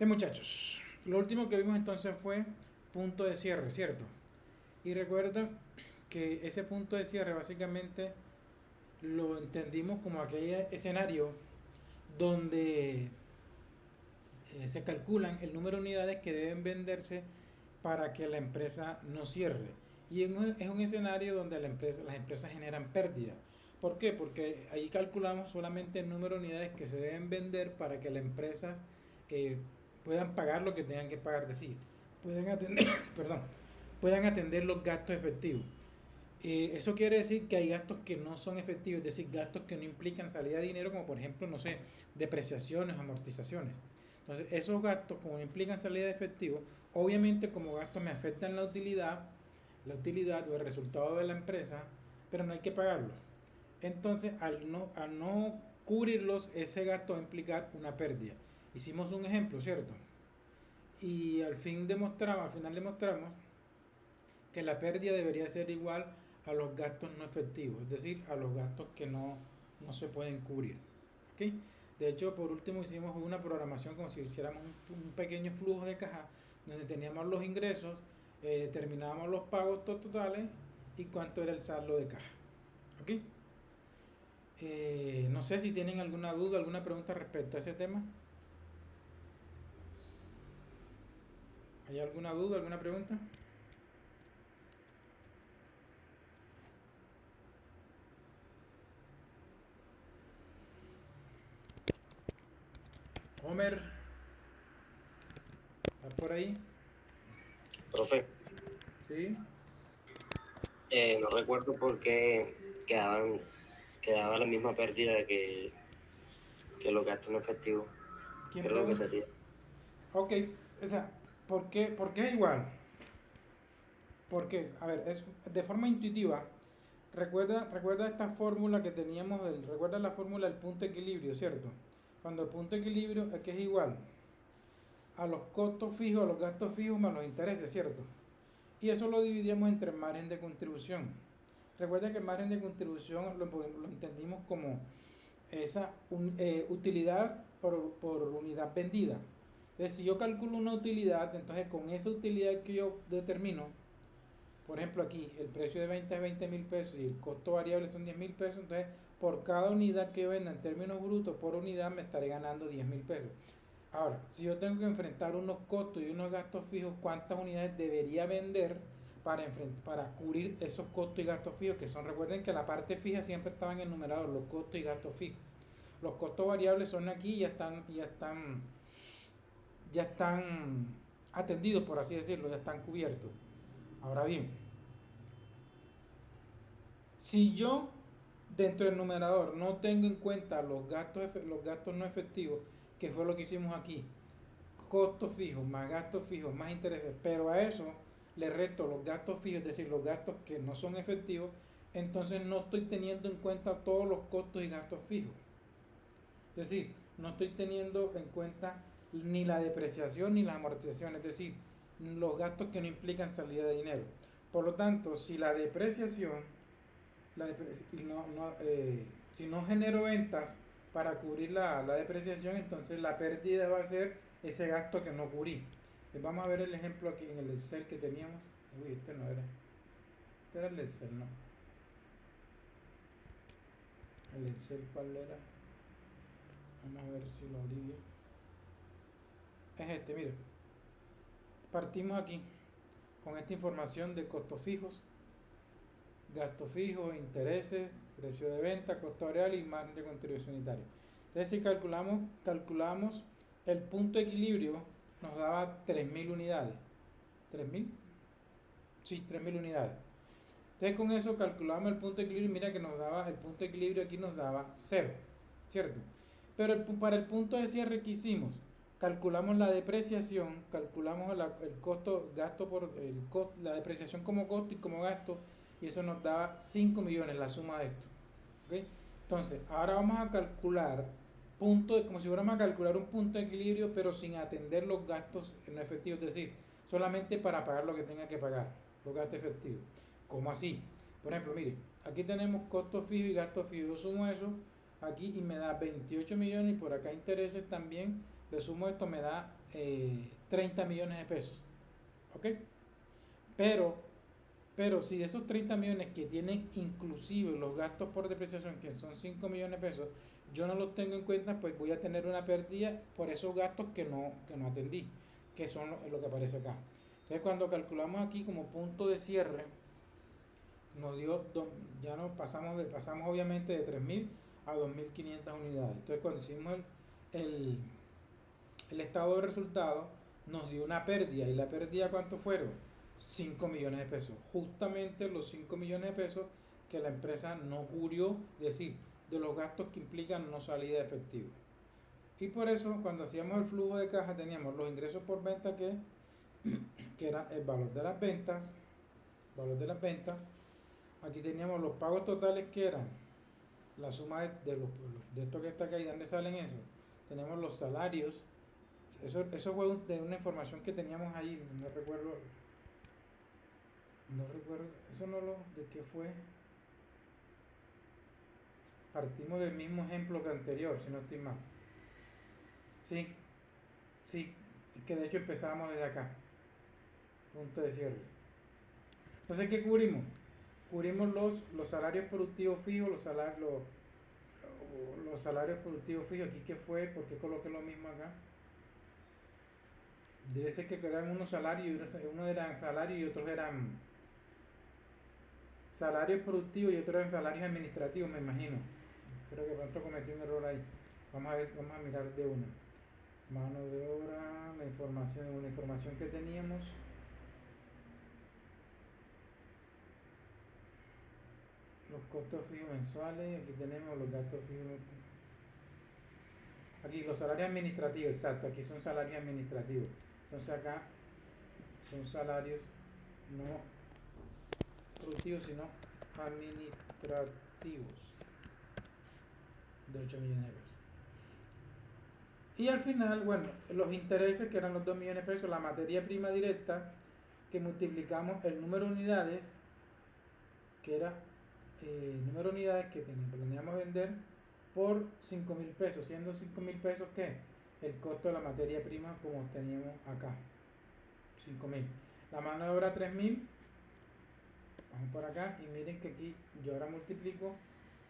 Bien, muchachos, lo último que vimos entonces fue punto de cierre, ¿cierto? Y recuerda que ese punto de cierre básicamente lo entendimos como aquel escenario donde se calculan el número de unidades que deben venderse para que la empresa no cierre. Y es un escenario donde las empresas generan pérdida. ¿Por qué? Porque ahí calculamos solamente el número de unidades que se deben vender para que las empresas eh, puedan pagar lo que tengan que pagar, es decir, puedan atender, perdón, puedan atender los gastos efectivos. Eso quiere decir que hay gastos que no son efectivos, es decir, gastos que no implican salida de dinero, como por ejemplo, no sé, depreciaciones, amortizaciones. Entonces, esos gastos, como no implican salida de efectivo, obviamente como gastos me afectan la utilidad o el resultado de la empresa, pero no hay que pagarlos. Entonces, al no cubrirlos, ese gasto va a implicar una pérdida. Hicimos un ejemplo, ¿cierto? Y al final demostramos que la pérdida debería ser igual a los gastos no efectivos, es decir, a los gastos que no se pueden cubrir. ¿Ok? De hecho, por último hicimos una programación como si hiciéramos un pequeño flujo de caja donde teníamos los ingresos, determinábamos los pagos totales y cuánto era el saldo de caja. ¿Ok? No sé si tienen alguna duda, alguna pregunta respecto a ese tema. ¿Hay alguna duda, alguna pregunta? Homer, ¿estás por ahí? Profe, ¿Sí? no recuerdo por qué quedaba la misma pérdida que los gastos en efectivo. ¿Quién Creo que se pregunta? hacía. Ok, o sea, ¿por qué es igual? Porque, a ver, es de forma intuitiva. Recuerda esta fórmula que teníamos, recuerda la fórmula del punto de equilibrio, ¿cierto? Cuando el punto de equilibrio es que es igual a los costos fijos, a los gastos fijos más los intereses, ¿cierto? Y eso lo dividíamos entre margen de contribución. Recuerda que el margen de contribución lo entendimos como esa utilidad por unidad vendida. Entonces, si yo calculo una utilidad, entonces con esa utilidad que yo determino, por ejemplo, aquí el precio de venta es 20.000 pesos y el costo variable son 10.000 pesos. Entonces, por cada unidad que venda en términos brutos por unidad me estaré ganando 10.000 pesos. Ahora, si yo tengo que enfrentar unos costos y unos gastos fijos, ¿cuántas unidades debería vender para cubrir esos costos y gastos fijos? Que son, recuerden que la parte fija siempre estaban en el numerador, los costos y gastos fijos. Los costos variables son aquí y ya están atendidos, por así decirlo, ya están cubiertos. Ahora bien, si yo dentro del numerador no tengo en cuenta los gastos no efectivos, que fue lo que hicimos aquí, costos fijos más gastos fijos más intereses, pero a eso le resto los gastos fijos, es decir, los gastos que no son efectivos, entonces no estoy teniendo en cuenta todos los costos y gastos fijos. Es decir, no estoy teniendo en cuenta ni la depreciación ni las amortizaciones, es decir, los gastos que no implican salida de dinero. Por lo tanto, si la depreciación si no genero ventas para cubrir la depreciación, entonces la pérdida va a ser ese gasto que no cubrí. Vamos a ver el ejemplo aquí en el Excel que teníamos. Uy, este no era. Este era el Excel, no. El Excel, ¿cuál era? Vamos a ver si lo abrí. Es este, mire. Partimos aquí con esta información de costos fijos, gastos fijos, intereses, precio de venta, costo variable y margen de contribución unitario. Entonces, si calculamos el punto de equilibrio, nos daba 3.000 unidades. ¿3.000? Sí, 3.000 unidades. Entonces, con eso calculamos el punto de equilibrio y mira que el punto de equilibrio aquí nos daba 0, ¿cierto? Pero para el punto de cierre que hicimos, calculamos la depreciación, calculamos el costo, gasto por el costo, la depreciación como costo y como gasto, y eso nos daba 5 millones la suma de esto. ¿Okay? Entonces, ahora vamos a calcular como si fuéramos a calcular un punto de equilibrio, pero sin atender los gastos en efectivo, es decir, solamente para pagar lo que tenga que pagar, los gastos efectivos. ¿Cómo así? Por ejemplo, mire, aquí tenemos costos fijos y gastos fijos. Yo sumo eso aquí y me da 28 millones y por acá intereses también. Le sumo esto, me da 30 millones de pesos. ¿Ok? Pero, pero si esos 30 millones que tienen inclusive los gastos por depreciación, que son 5 millones de pesos, yo no los tengo en cuenta, pues voy a tener una pérdida por esos gastos que no atendí, que son lo que aparece acá. Entonces cuando calculamos aquí como punto de cierre, nos dio, ya nos pasamos obviamente de 3.000 a 2.500 unidades. Entonces cuando hicimos el, el estado de resultados, nos dio una pérdida. ¿Y la pérdida cuánto fueron? 5 millones de pesos. Justamente los 5 millones de pesos que la empresa no cubrió, es decir, de los gastos que implican no salida de efectivo. Y por eso cuando hacíamos el flujo de caja teníamos los ingresos por venta que era el valor de las ventas. Aquí teníamos los pagos totales que eran la suma de esto que está acá y de dónde salen eso. Tenemos los salarios. Eso fue de una información que teníamos ahí, no recuerdo, eso no lo, ¿de qué fue? Partimos del mismo ejemplo que anterior, si no estoy mal. Sí, sí, que de hecho empezábamos desde acá, punto de cierre. Entonces, ¿qué cubrimos? Cubrimos los salarios productivos fijos, los salarios productivos fijos. Aquí, ¿qué fue? ¿Por qué coloqué lo mismo acá? Debe ser que eran unos salarios, unos eran salarios y otros eran salarios productivos y otros eran salarios administrativos, me imagino. Creo que pronto cometí un error ahí. Vamos a mirar de una. Mano de obra, la información que teníamos. Los costos fijos mensuales, aquí tenemos los gastos fijos. Aquí los salarios administrativos, exacto, aquí son salarios administrativos. Entonces acá son salarios no productivos, sino administrativos de 8 millones de pesos. Y al final, bueno, los intereses que eran los 2 millones de pesos, la materia prima directa, que multiplicamos el número de unidades, que era el número de unidades que planeamos vender por 5.000 pesos, siendo 5.000 pesos que el costo de la materia prima como teníamos acá, 5.000. La mano de obra 3.000, vamos por acá y miren que aquí yo ahora multiplico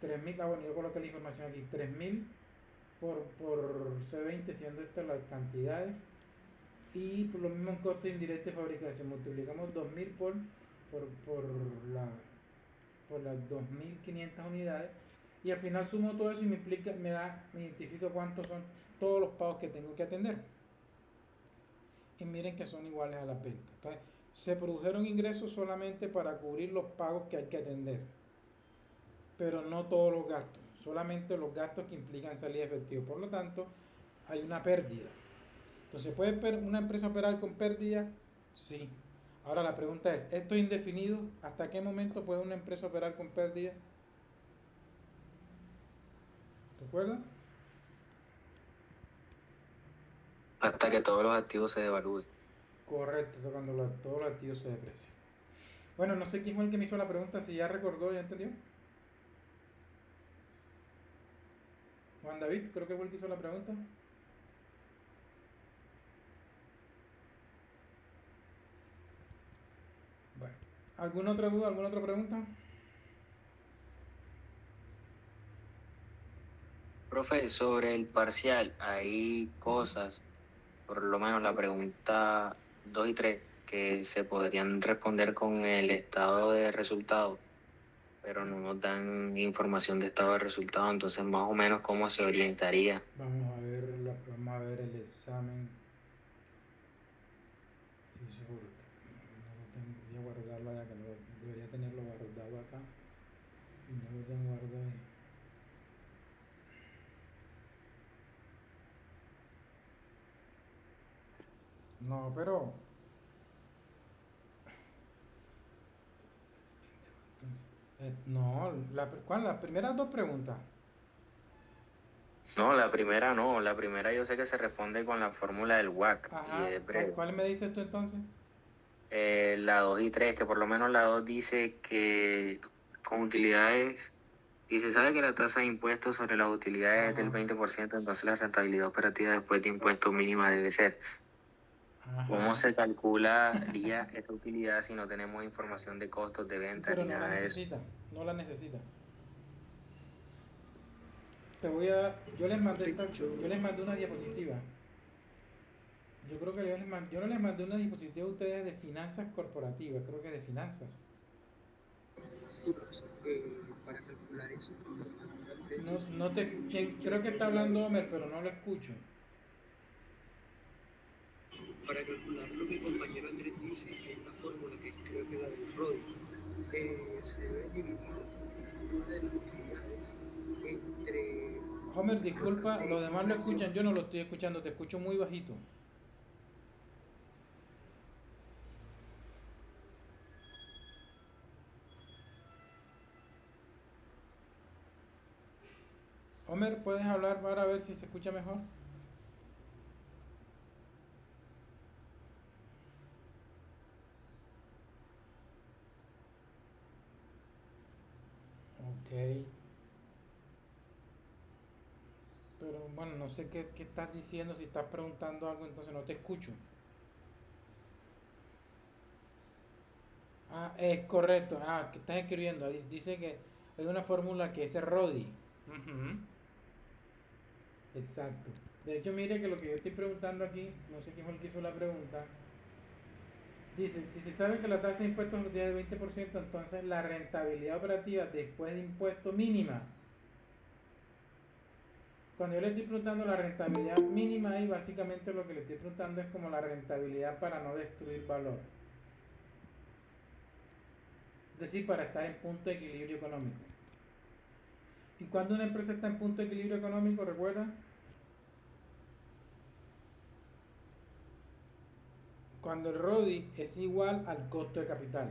3.000, bueno, yo coloqué la información aquí, 3.000 por C20, siendo estas las cantidades, y por lo mismo en costo indirecto de fabricación multiplicamos 2.000 por las 2.500 unidades, y al final sumo todo eso y me identifico cuántos son todos los pagos que tengo que atender, y miren que son iguales a las ventas. Entonces se produjeron ingresos solamente para cubrir los pagos que hay que atender, pero no todos los gastos, solamente los gastos que implican salida de efectivo. Por lo tanto, hay una pérdida. Entonces, ¿puede una empresa operar con pérdida? Sí. Ahora la pregunta es, ¿esto es indefinido? ¿Hasta qué momento puede una empresa operar con pérdida? ¿Recuerdan? Hasta que todos los activos se devalúen. Correcto, eso cuando todos los activos se deprecian. Bueno, no sé quién fue el que me hizo la pregunta, si ya recordó, ya entendió. Juan David, creo que fue el que hizo la pregunta. Bueno, ¿alguna otra duda, alguna otra pregunta? Profe, sobre el parcial, hay cosas, por lo menos la pregunta 2 y 3, que se podrían responder con el estado de resultados, pero no nos dan información de estado de resultados, entonces más o menos cómo se orientaría. Vamos a ver el examen. Voy a guardarlo allá, que no debería tenerlo guardado acá. Y no lo tengo guardado ahí. No, pero... no, ¿cuál? Las primeras dos preguntas. No, la primera no, la primera yo sé que se responde con la fórmula del WACC. Ajá, Y ¿cuál me dices tú entonces? La 2 y 3, que por lo menos la 2 dice que con utilidades, y se sabe que la tasa de impuestos sobre las utilidades es del 20%, entonces la rentabilidad operativa después de impuestos mínima debe ser ¿Cómo Ajá. se calcularía esta utilidad si no tenemos información de costos de venta Pero ni no la nada de eso? necesitas, no la necesitas. Te voy a dar, yo les mandé una diapositiva. Yo creo que yo no les mandé una diapositiva a ustedes de finanzas corporativas, creo que de finanzas. Sí, profesor, para calcular eso, No, no te, creo que está hablando Homer, pero no lo escucho. para calcularlo, mi compañero Andrés dice que hay una fórmula que creo que es la del ROI. Se debe dividir el número de las utilidades entre Homer, costos disculpa, de los demás lo escuchan, inversión. yo no lo estoy escuchando, te escucho muy bajito. Homer, ¿puedes hablar para ver si se escucha mejor? Ok, pero bueno, no sé qué estás diciendo, si estás preguntando algo, entonces no te escucho. Ah, es correcto, que estás escribiendo, ahí dice que hay una fórmula que es RODI. Ujú. Exacto. De hecho, mire que lo que yo estoy preguntando aquí, no sé quién fue el que hizo la pregunta, dice, si se sabe que la tasa de impuestos es de 20%, entonces la rentabilidad operativa después de impuesto mínima. Cuando yo le estoy preguntando la rentabilidad mínima ahí, básicamente lo que le estoy preguntando es como la rentabilidad para no destruir valor. Es decir, para estar en punto de equilibrio económico. ¿Y cuando una empresa está en punto de equilibrio económico, recuerda? Cuando el RODI es igual al costo de capital.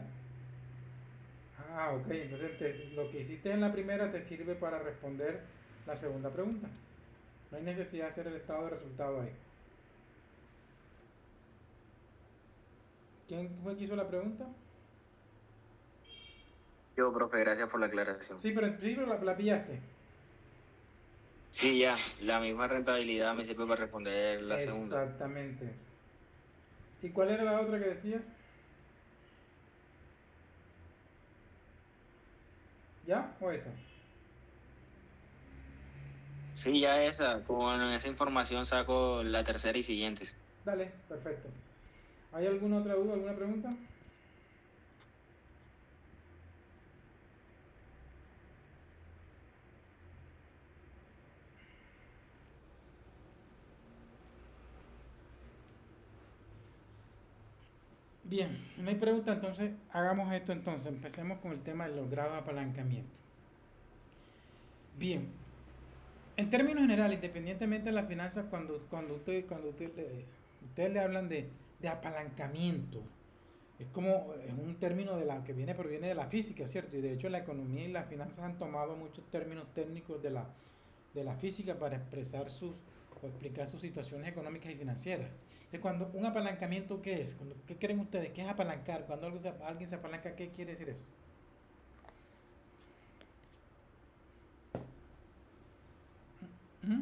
Ok, entonces lo que hiciste en la primera te sirve para responder la segunda pregunta. No hay necesidad de hacer el estado de resultado ahí. ¿Quién fue que hizo la pregunta? Yo, profe, gracias por la aclaración. Sí, pero en principio la pillaste. Sí, ya, la misma rentabilidad me sirve para responder la segunda. Exactamente. ¿Y cuál era la otra que decías? ¿Ya? ¿O esa? Sí, ya esa, con esa información saco la tercera y siguientes. Dale, perfecto. ¿Hay alguna otra duda, alguna pregunta? Bien, no hay pregunta, entonces hagamos esto entonces. Empecemos con el tema de los grados de apalancamiento. Bien, en términos generales, independientemente de las finanzas, ustedes le hablan de apalancamiento, es un término que proviene de la física, ¿cierto? Y de hecho la economía y las finanzas han tomado muchos términos técnicos de la física para expresar o explicar sus situaciones económicas y financieras. Entonces, cuando un apalancamiento, ¿qué es? ¿Qué creen ustedes? ¿Qué es apalancar? Cuando alguien se apalanca, ¿qué quiere decir eso? ¿Mm?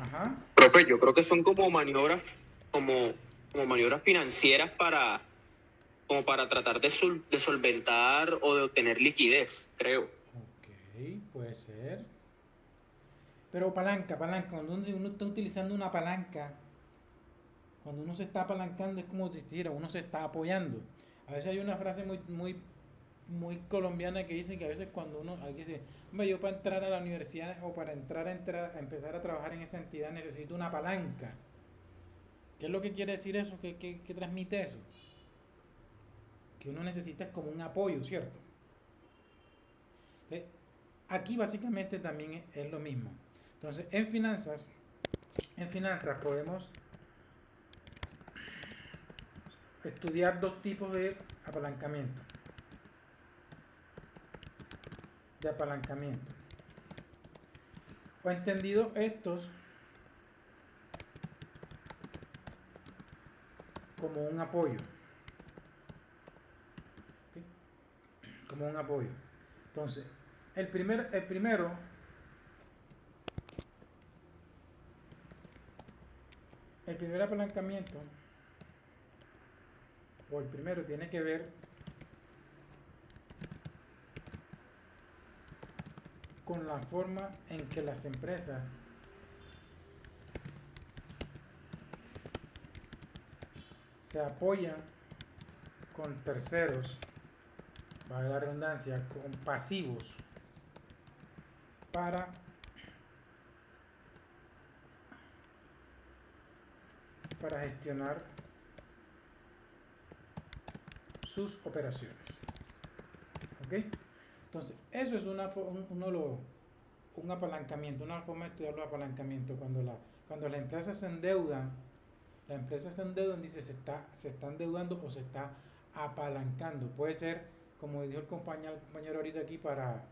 Ajá. Profe, yo creo que son como maniobras financieras como para tratar de solventar o de obtener liquidez, creo. Ok, puede ser. Pero palanca, cuando uno está utilizando una palanca, cuando uno se está apalancando es como si dijera, uno se está apoyando. A veces hay una frase muy colombiana que dice que a veces cuando uno, hay que decir, hombre, yo para entrar a la universidad o para a empezar a trabajar en esa entidad necesito una palanca. ¿Qué es lo que quiere decir eso? ¿Qué transmite eso? Que uno necesita como un apoyo, ¿cierto? Entonces, aquí básicamente también es lo mismo. Entonces, en finanzas podemos estudiar dos tipos de apalancamiento. O entendido estos como un apoyo. ¿Okay? Como un apoyo. Entonces, el primero El primer apalancamiento, o el primero, tiene que ver con la forma en que las empresas se apoyan con terceros, vale la redundancia, con pasivos para gestionar sus operaciones. ¿Ok? Entonces, eso es un apalancamiento, una forma de estudiar los apalancamientos. Cuando las empresas se endeudan, dice se está endeudando o se está apalancando. Puede ser, como dijo el compañero ahorita aquí, para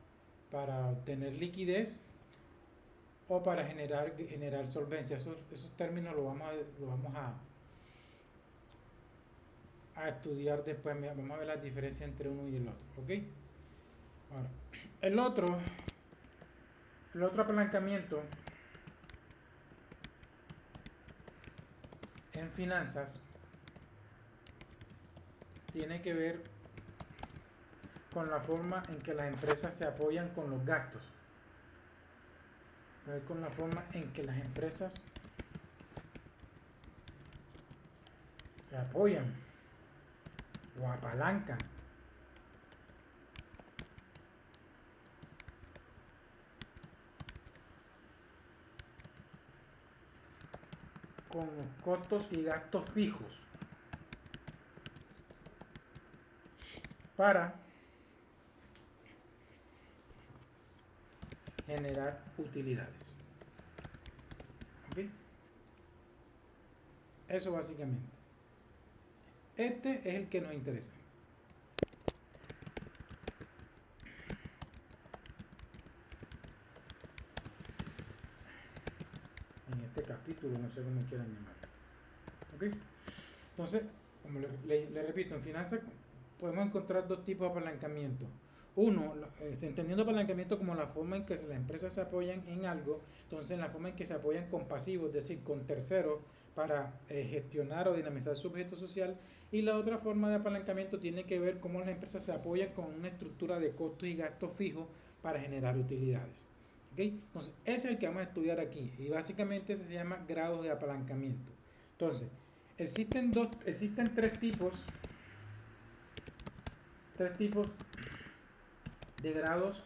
obtener liquidez o para generar solvencia. Esos términos los vamos a estudiar después. Vamos a ver la diferencia entre uno y el otro. ¿Ok? Ahora, el otro apalancamiento en finanzas tiene que ver con la forma en que las empresas se apoyan con los gastos. Con la forma en que las empresas se apoyan o apalancan con los costos y gastos fijos para generar utilidades. ¿Ok? Eso básicamente. Este es el que nos interesa. En este capítulo, no sé cómo quieran llamarlo. ¿Ok? Entonces, como le repito, en finanzas podemos encontrar dos tipos de apalancamiento. Uno, entendiendo apalancamiento como la forma en que las empresas se apoyan en algo, entonces la forma en que se apoyan con pasivos, es decir, con terceros, para gestionar o dinamizar su objeto social. Y la otra forma de apalancamiento tiene que ver cómo las empresas se apoyan con una estructura de costos y gastos fijos para generar utilidades. ¿Okay? Entonces, ese es el que vamos a estudiar aquí. Y básicamente ese se llama grados de apalancamiento. Entonces, existen tres tipos de grados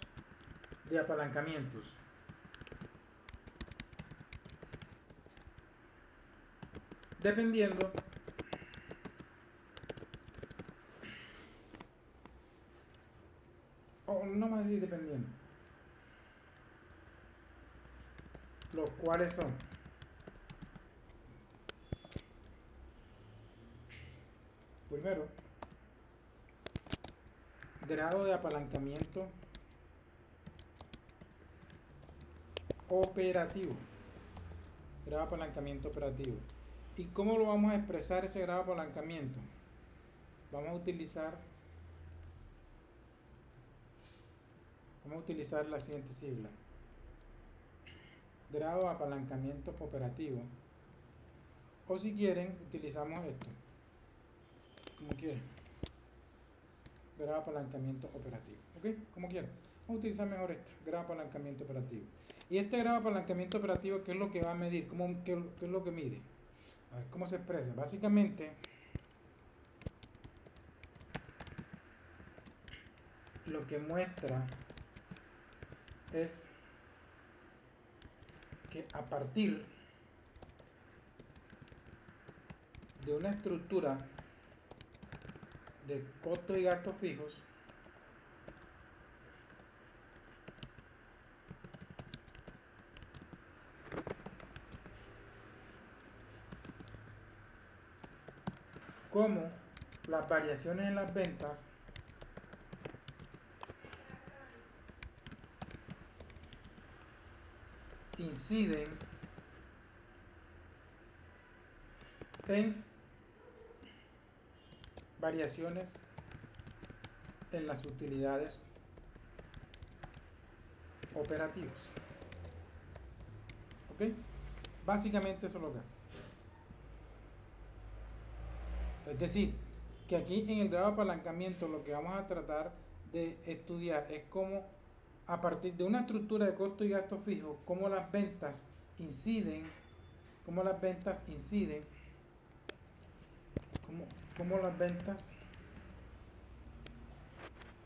de apalancamientos. Dependiendo o no más así, dependiendo, los cuales son: primero, grado de apalancamiento operativo. Grado de apalancamiento operativo. ¿Y cómo lo vamos a expresar ese grado de apalancamiento? Vamos a utilizar la siguiente sigla: grado de apalancamiento operativo. O si quieren, utilizamos esto, como quieren, grado de apalancamiento operativo. ¿Ok? Como quieran. Vamos a utilizar mejor esto, grado de apalancamiento operativo. Y este grado de apalancamiento operativo, ¿qué es lo que va a medir? ¿Qué es lo que mide? A ver, ¿cómo se expresa? Básicamente, lo que muestra es que a partir de una estructura de costos y gastos fijos, como las variaciones en las ventas inciden en variaciones en las utilidades operativas. ¿Ok? Básicamente eso es lo que hace. Es decir, que aquí en el grado de apalancamiento lo que vamos a tratar de estudiar es cómo, a partir de una estructura de costo y gasto fijo, cómo las ventas inciden, cómo las ventas inciden, cómo las ventas,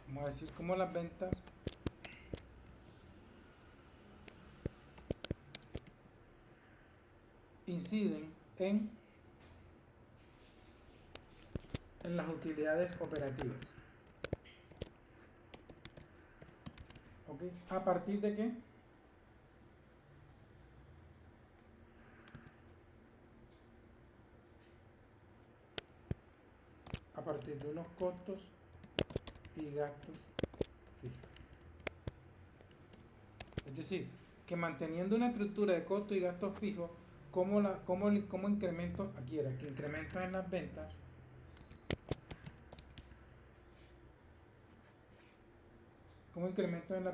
vamos a decir, cómo las ventas inciden en las utilidades operativas. ¿Ok? ¿A partir de qué? A partir de unos costos y gastos fijos. Es decir, que manteniendo una estructura de costos y gastos fijos, ¿cómo incremento aquí era? Que incrementos en las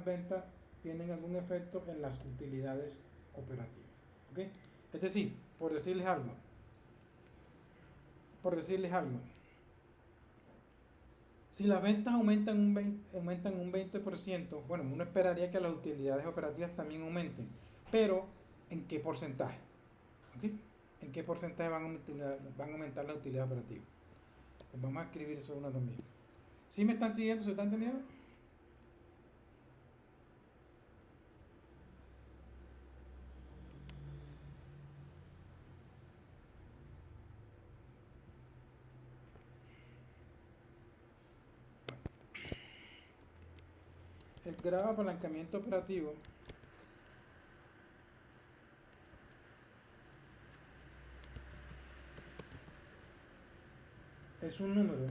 ventas tienen algún efecto en las utilidades operativas. ¿Ok? Es decir, por decirles algo, si las ventas aumentan un 20%, bueno, uno esperaría que las utilidades operativas también aumenten, pero ¿en qué porcentaje? ¿Ok? ¿En qué porcentaje van a aumentar las utilidades operativas? Pues vamos a escribir eso uno también. ¿Sí me están siguiendo? ¿Se están entendiendo? El grado de apalancamiento operativo es un número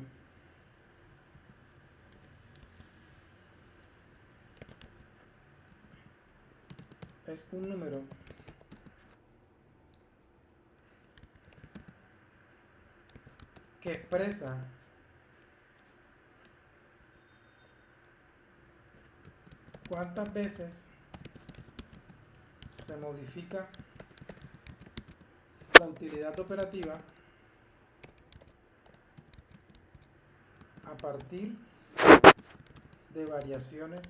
que expresa cuántas veces se modifica la utilidad operativa a partir de variaciones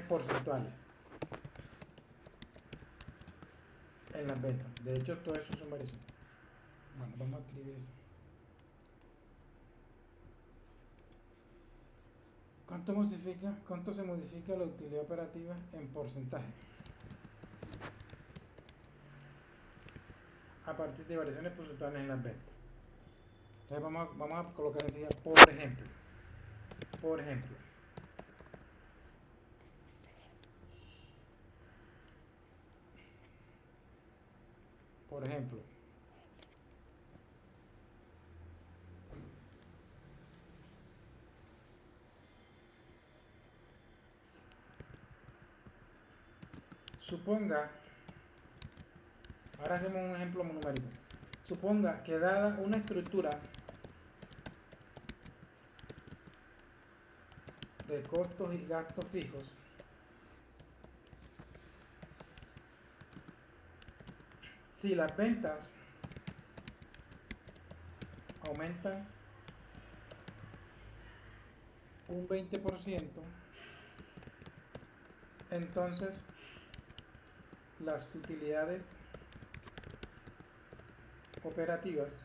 porcentuales en las ventas. De hecho, todo eso son variaciones. Bueno, vamos a escribir eso. ¿Cuánto se modifica la utilidad operativa en porcentaje? A partir de variaciones porcentuales en las ventas. Entonces vamos a colocar enseguida, por ejemplo, suponga, ahora hacemos un ejemplo numérico. Suponga que dada una estructura de costos y gastos fijos, si las ventas aumentan un 20%, entonces las utilidades operativas,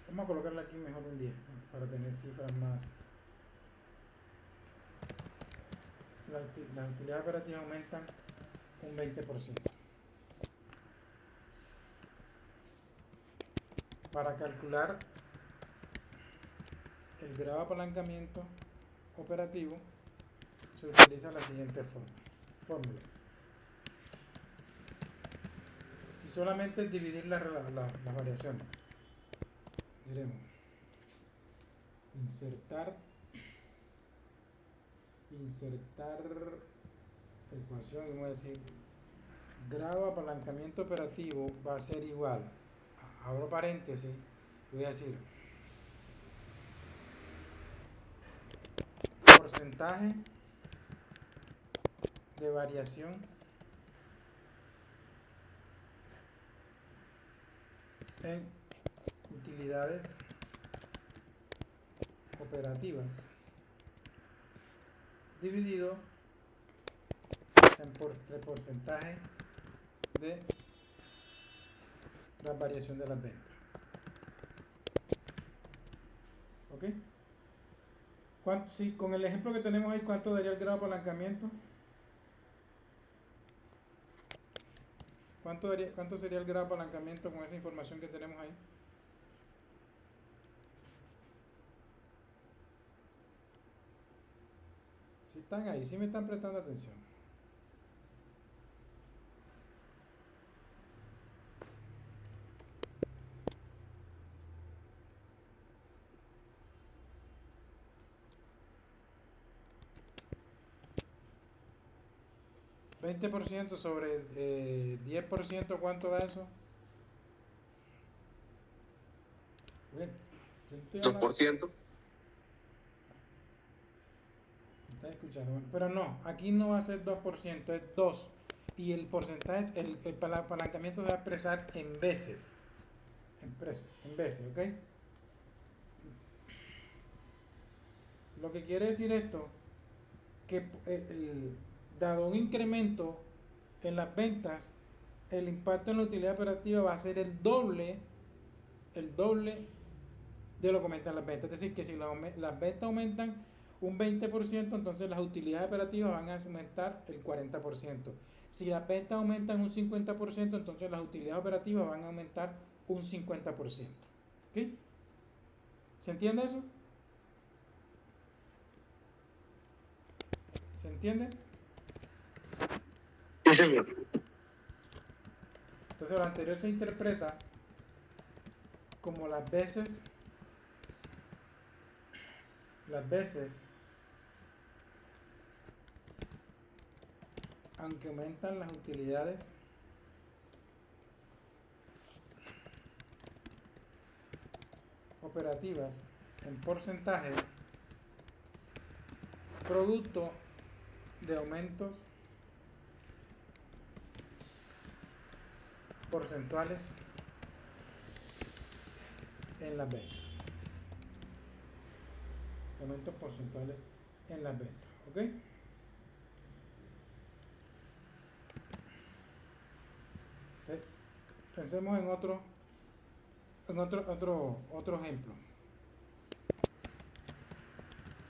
vamos a colocarle aquí mejor un 10 para tener cifras más. Las utilidades operativas aumentan un 20%. Para calcular el grado de apalancamiento operativo se utiliza la siguiente fórmula. Y solamente es dividir las variaciones. Diremos insertar ecuación, y vamos a decir grado de apalancamiento operativo va a ser igual, abro paréntesis, voy a decir porcentaje de variación en utilidades operativas dividido el porcentaje de la variación de las ventas. ¿Ok? Si con el ejemplo que tenemos ahí, ¿cuánto daría el grado de apalancamiento? ¿Cuánto sería el grado de apalancamiento con esa información que tenemos ahí? Si están ahí, si me están prestando atención. ¿20% sobre 10%? ¿Cuánto da eso? Bien, si estoy hablando- 2%. ¿Estás escuchando? Bueno, pero no, aquí no va a ser 2%, es 2. Y el porcentaje, el apalancamiento se va a expresar en veces. En veces, ¿ok? Lo que quiere decir esto, que dado un incremento en las ventas, el impacto en la utilidad operativa va a ser el doble de lo que aumentan las ventas. Es decir, que si las ventas aumentan un 20%, entonces las utilidades operativas van a aumentar el 40%. Si las ventas aumentan un 50%, entonces las utilidades operativas van a aumentar un 50%. ¿Ok? ¿Se entiende eso? ¿Se entiende? Sí, señor. Entonces lo anterior se interpreta como las veces aunque aumentan las utilidades operativas en porcentaje producto de aumentos porcentuales en las ventas. Aumentos porcentuales en las ventas, ¿ok? Pensemos en otro ejemplo.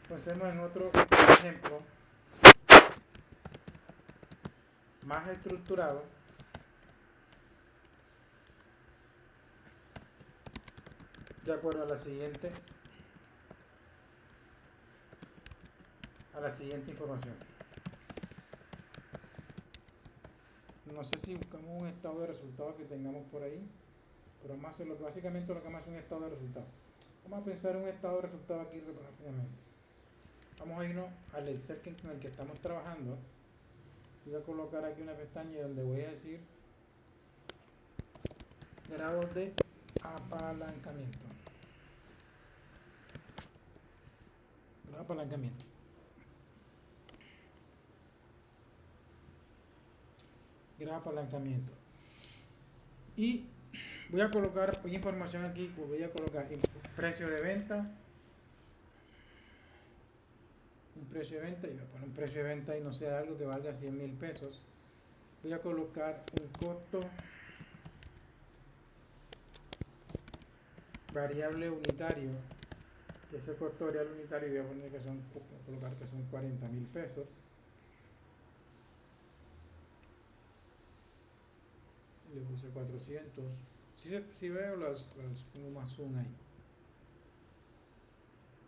Pensemos en otro ejemplo más estructurado, de acuerdo a la siguiente información. No sé si buscamos un estado de resultados que tengamos por ahí, pero vamos a hacer básicamente lo que vamos a hacer un estado de resultados. Vamos a pensar en un estado de resultados aquí rápidamente. Vamos a irnos al Excel con el que estamos trabajando. Voy a colocar aquí una pestaña donde voy a decir grados de apalancamiento. Grado de apalancamiento. Grado de apalancamiento. Y voy a colocar información aquí, voy a colocar el precio de venta. Un precio de venta, y voy a poner un precio de venta y no sea algo que valga 100,000 pesos. Voy a colocar un costo variable unitario. Ese costo variable unitario voy a poner que son 40,000 pesos. Le puse 400. Si veo las pongo más zoom ahí.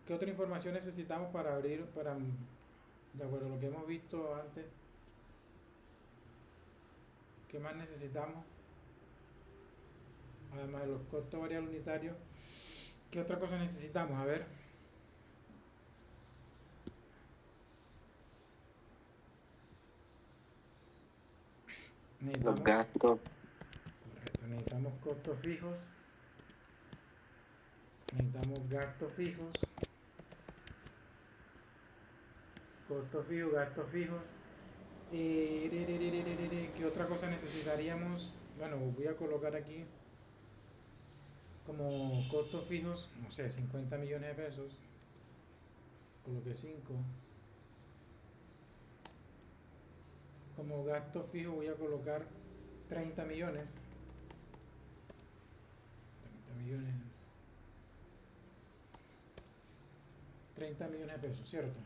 ¿Qué otra información necesitamos para abrir, de acuerdo a lo que hemos visto antes? ¿Qué más necesitamos? Además de los costos variables unitarios, ¿qué otra cosa necesitamos? A ver. Los gastos. Correcto, necesitamos costos fijos. Necesitamos gastos fijos. Costos fijos, gastos fijos. ¿Qué otra cosa necesitaríamos? Bueno, voy a colocar aquí como costos fijos, no sé, 50 millones de pesos, coloqué 5. Como gasto fijo voy a colocar 30 millones. 30 millones. 30 millones de pesos, ¿cierto?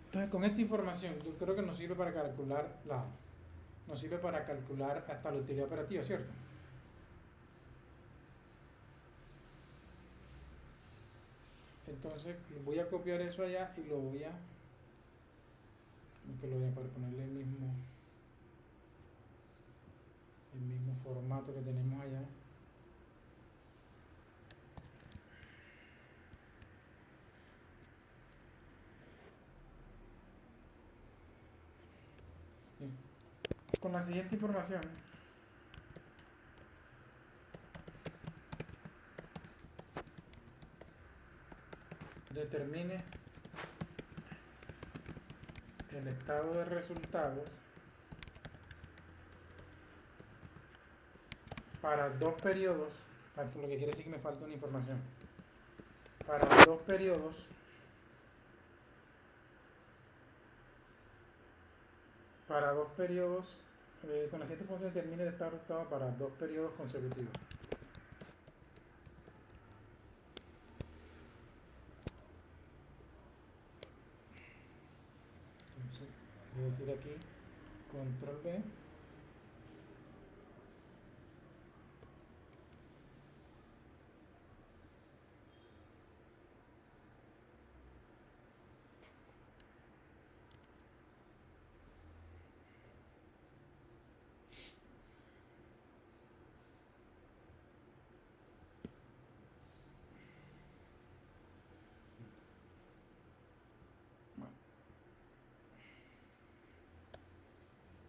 Entonces, con esta información, yo creo que nos sirve para calcular hasta la utilidad operativa, ¿cierto? Entonces, voy a copiar eso allá y lo voy a para ponerle el mismo formato que tenemos allá. Bien. Con la siguiente información determine el estado de resultados para 2 periodos, lo que quiere decir que me falta una información, para 2 periodos con la siguiente función determine el estado de resultados para 2 periodos consecutivos. Entonces, voy a decir aquí control B.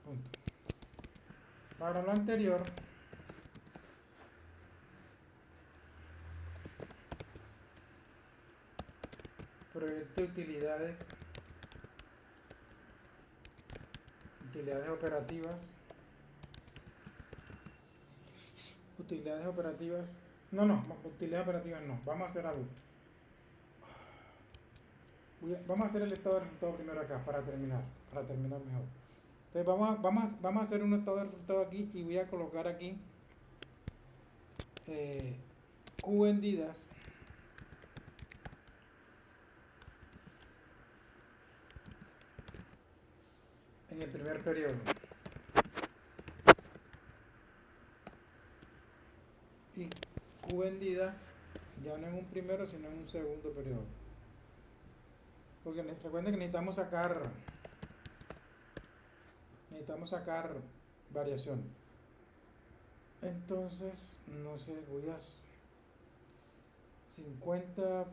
Punto. Para lo anterior, proyecto de utilidades operativas, utilidades operativas no, vamos a hacer algo. Vamos a hacer el estado de resultado primero acá para terminar mejor. Entonces vamos a hacer un estado de resultado aquí y voy a colocar aquí Q vendidas en el primer periodo y Q vendidas ya no en un primero sino en un segundo periodo, porque recuerden que necesitamos sacar variación. Entonces, no sé, voy a 50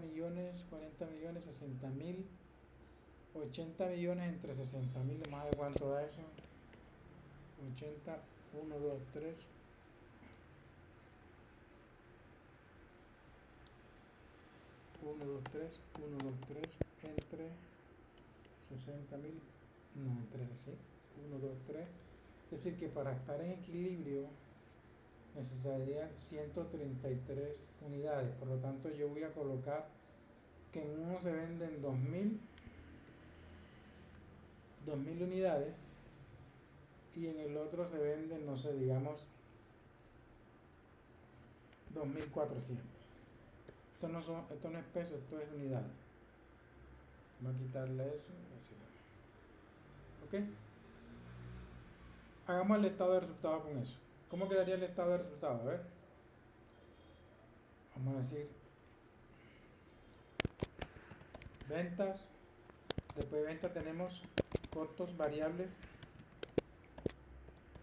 millones, 40 millones, 60 mil, 80 millones entre 60 mil, más de cuánto da eso. 80, 1, 2, 3. 1, 2, 3, 1, 2, 3 entre 60 mil, no, entre 1, 2, 3. Es decir, que para estar en equilibrio necesitarían 133 unidades. Por lo tanto, yo voy a colocar que en uno se venden 2000 unidades y en el otro se venden, no sé, digamos 2400. Esto no es peso, esto es unidades. Voy a quitarle eso. ¿Ok? Hagamos el estado de resultado con eso. ¿Cómo quedaría el estado de resultado? A ver. Vamos a decir ventas. Después de ventas tenemos costos variables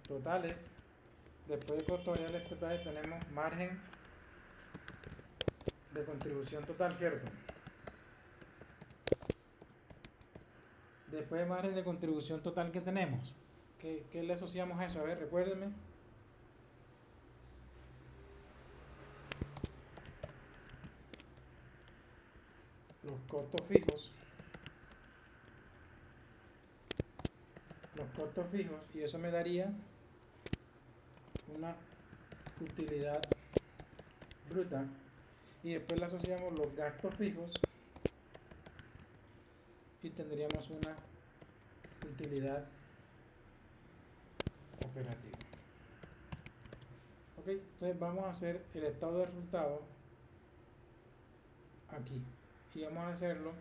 totales. Después de costos variables totales tenemos margen de contribución total, ¿cierto? Después de margen de contribución total que tenemos, ¿qué le asociamos a eso? A ver, recuérdenme. Los costos fijos. Y eso me daría una utilidad bruta y después le asociamos los gastos fijos y tendríamos una utilidad operativa. Ok, entonces vamos a hacer el estado de resultado aquí y vamos a hacerlo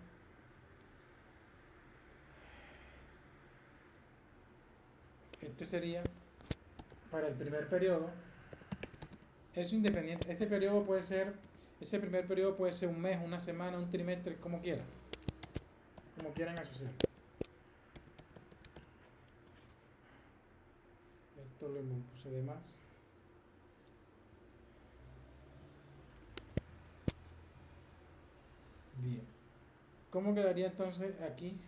este sería para el primer periodo. Eso independiente, ese periodo puede ser, ese primer periodo puede ser un mes, una semana, un trimestre, como quieran asociar. Esto lo puse de más. Bien. ¿Cómo quedaría entonces aquí?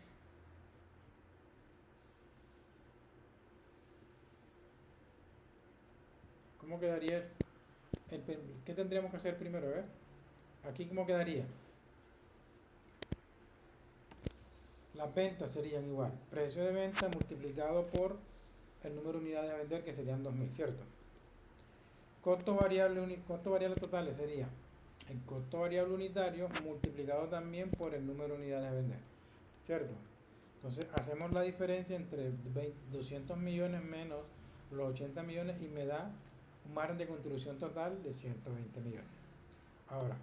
¿Cómo quedaría? ¿Qué tendríamos que hacer primero? A ver. Aquí, ¿cómo quedaría? Las ventas serían igual. Precio de venta multiplicado por el número de unidades a vender, que serían 2000, ¿cierto? Costo variable totales sería el costo variable unitario multiplicado también por el número de unidades a vender, ¿cierto? Entonces hacemos la diferencia entre 200 millones menos los 80 millones y me da un margen de contribución total de 120 millones. Ahora,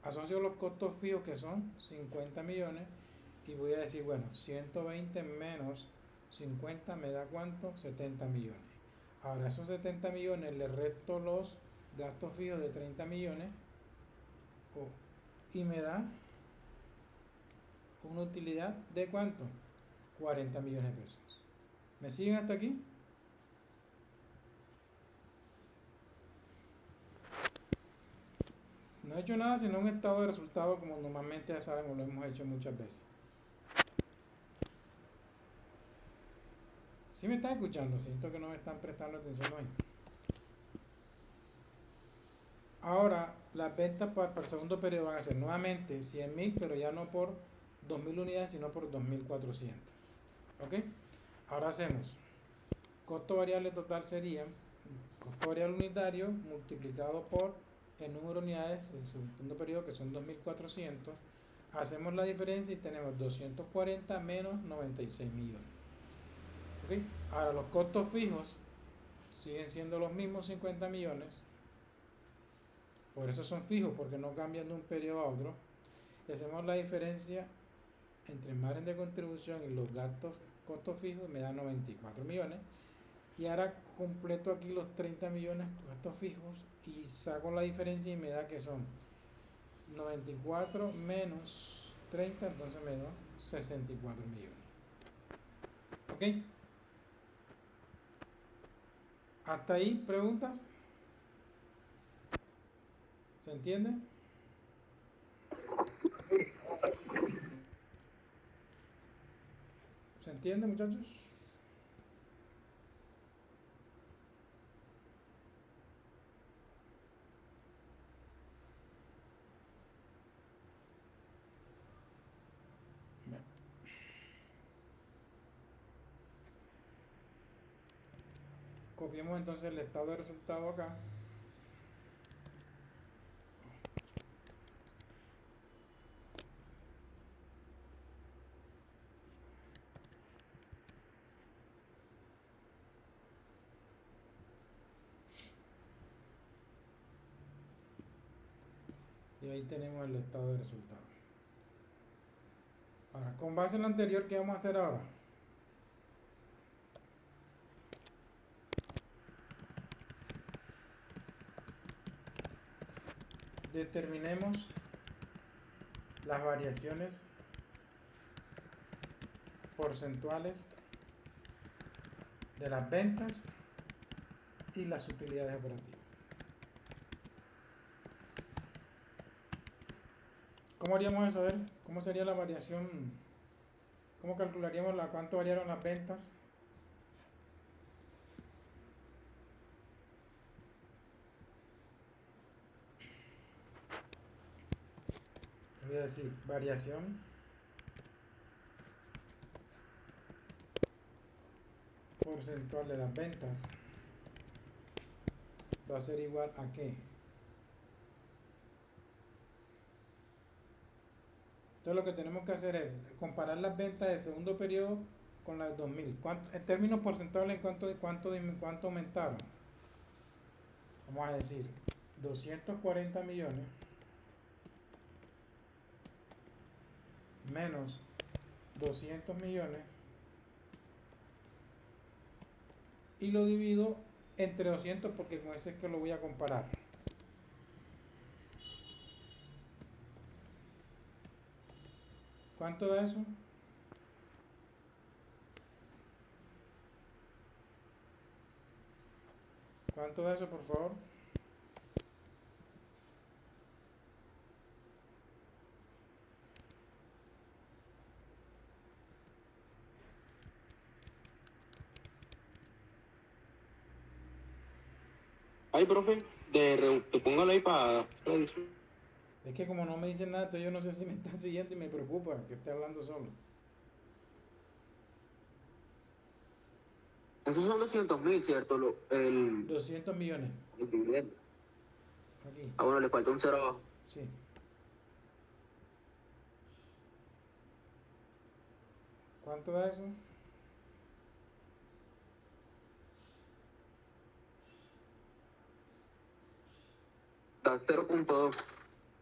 asocio los costos fijos que son 50 millones y voy a decir, bueno, 120 menos 50 me da ¿cuánto? 70 millones. Ahora, a esos 70 millones le resto los gastos fijos de 30 millones y me da una utilidad de ¿cuánto? 40 millones de pesos. ¿Me siguen hasta aquí? No he hecho nada sino un estado de resultado como normalmente ya sabemos, lo hemos hecho muchas veces. ¿Sí me están escuchando? Siento que no me están prestando atención hoy. Ahora, las ventas para el segundo periodo van a ser nuevamente 100.000, pero ya no por 2.000 unidades, sino por 2.400. ¿Ok? Ahora hacemos costo variable total sería costo variable unitario multiplicado por el número de unidades del segundo periodo, que son 2.400. Hacemos la diferencia y tenemos 240 menos 96 millones. ¿Ok? Ahora los costos fijos siguen siendo los mismos 50 millones. Por eso son fijos, porque no cambian de un periodo a otro. Y hacemos la diferencia entre el margen de contribución y los costos fijos y me da 94 millones. Y ahora completo aquí los 30 millones gastos fijos y saco la diferencia y me da que son 94 menos 30, entonces me da 64 millones. ¿Ok? ¿Hasta ahí preguntas? ¿Se entiende? ¿Se entiende, muchachos? Copiemos entonces el estado de resultado acá. Y ahí tenemos el estado de resultado. Ahora, con base en lo anterior, ¿qué vamos a hacer ahora? Determinemos las variaciones porcentuales de las ventas y las utilidades operativas. ¿Cómo haríamos eso? A ver, ¿cómo sería la variación? ¿Cómo calcularíamos cuánto variaron las ventas? Voy a decir variación porcentual de las ventas va a ser igual a qué. Entonces lo que tenemos que hacer es comparar las ventas del segundo periodo con las 2000. En términos porcentuales, ¿cuánto aumentaron? Vamos a decir 240 millones menos 200 millones y lo divido entre 200 porque con ese es que lo voy a comparar. ¿Cuánto da eso? ¿Cuánto da eso, por favor? Ay, profe, te póngalo ahí para... Es que como no me dicen nada, entonces yo no sé si me están siguiendo y me preocupa que esté hablando solo. Esos son 200.000, ¿cierto? 200 millones. El dividendo. Aquí. Ah, bueno, le falta un cero abajo. Sí. ¿Cuánto da eso? Da 0.2.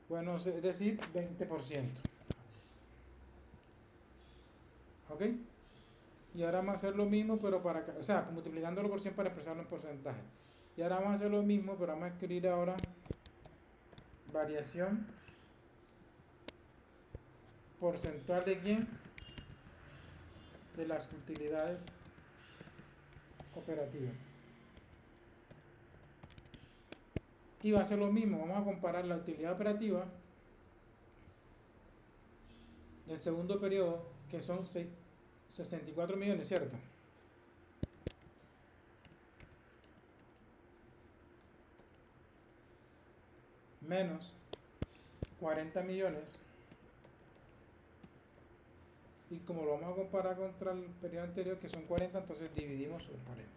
Bueno, es decir, 20%. ¿Ok? Y ahora vamos a hacer lo mismo, pero o sea, multiplicándolo por 100 para expresarlo en porcentaje. Y ahora vamos a hacer lo mismo, pero vamos a escribir ahora variación porcentual de quién? De las utilidades operativas. Y va a ser lo mismo, vamos a comparar la utilidad operativa del segundo periodo, que son 64 millones, ¿cierto? Menos 40 millones. Y como lo vamos a comparar contra el periodo anterior, que son 40, entonces dividimos sobre 40.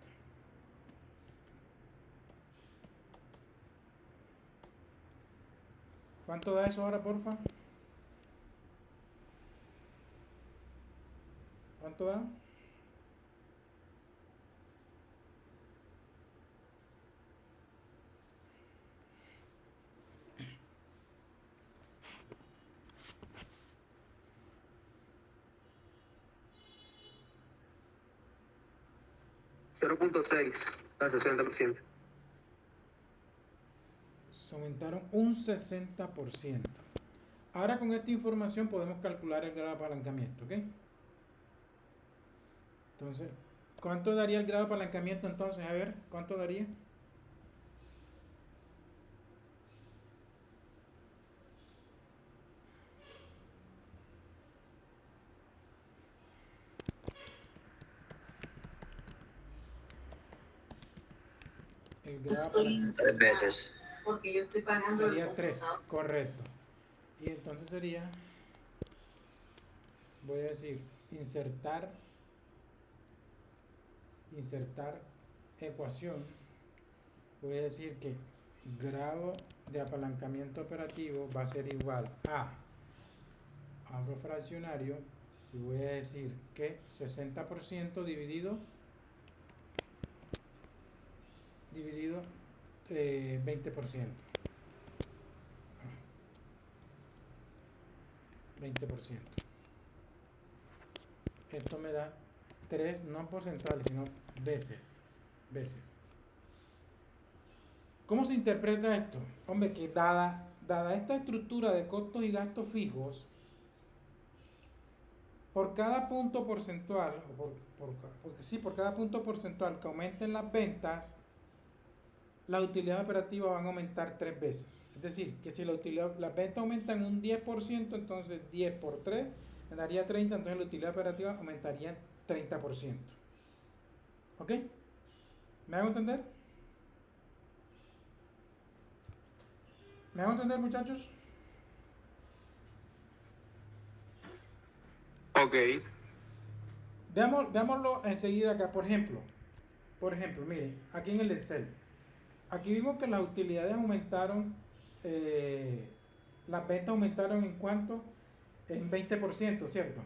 ¿Cuánto da eso ahora, porfa? ¿Cuánto da? $0.6 al 60%. Se aumentaron un 60%. Ahora con esta información podemos calcular el grado de apalancamiento, ¿ok? Entonces, ¿cuánto daría el grado de apalancamiento entonces? A ver, ¿cuánto daría? El grado de apalancamiento. 3 veces. Porque yo estoy pagando Sería 3, correcto. Y entonces sería, voy a decir, insertar ecuación. Voy a decir que grado de apalancamiento operativo va a ser igual a ahorro fraccionario, y voy a decir que 60% dividido 20%. 20%. Esto me da 3, no porcentuales, sino veces. ¿Cómo se interpreta esto? Hombre, que dada esta estructura de costos y gastos fijos, por cada punto porcentual, por cada punto porcentual que aumenten las ventas, la utilidad operativa van a aumentar 3 veces. Es decir, que si las ventas aumentan un 10%, entonces 10 por 3 me daría 30, entonces la utilidad operativa aumentaría 30%. ¿Ok? ¿Me hago entender? ¿Me hago entender, muchachos? Ok. Veámoslo enseguida acá. Por ejemplo, miren, aquí en el Excel. aquí vimos que las utilidades aumentaron, las ventas aumentaron en cuánto, en 20%, ¿cierto?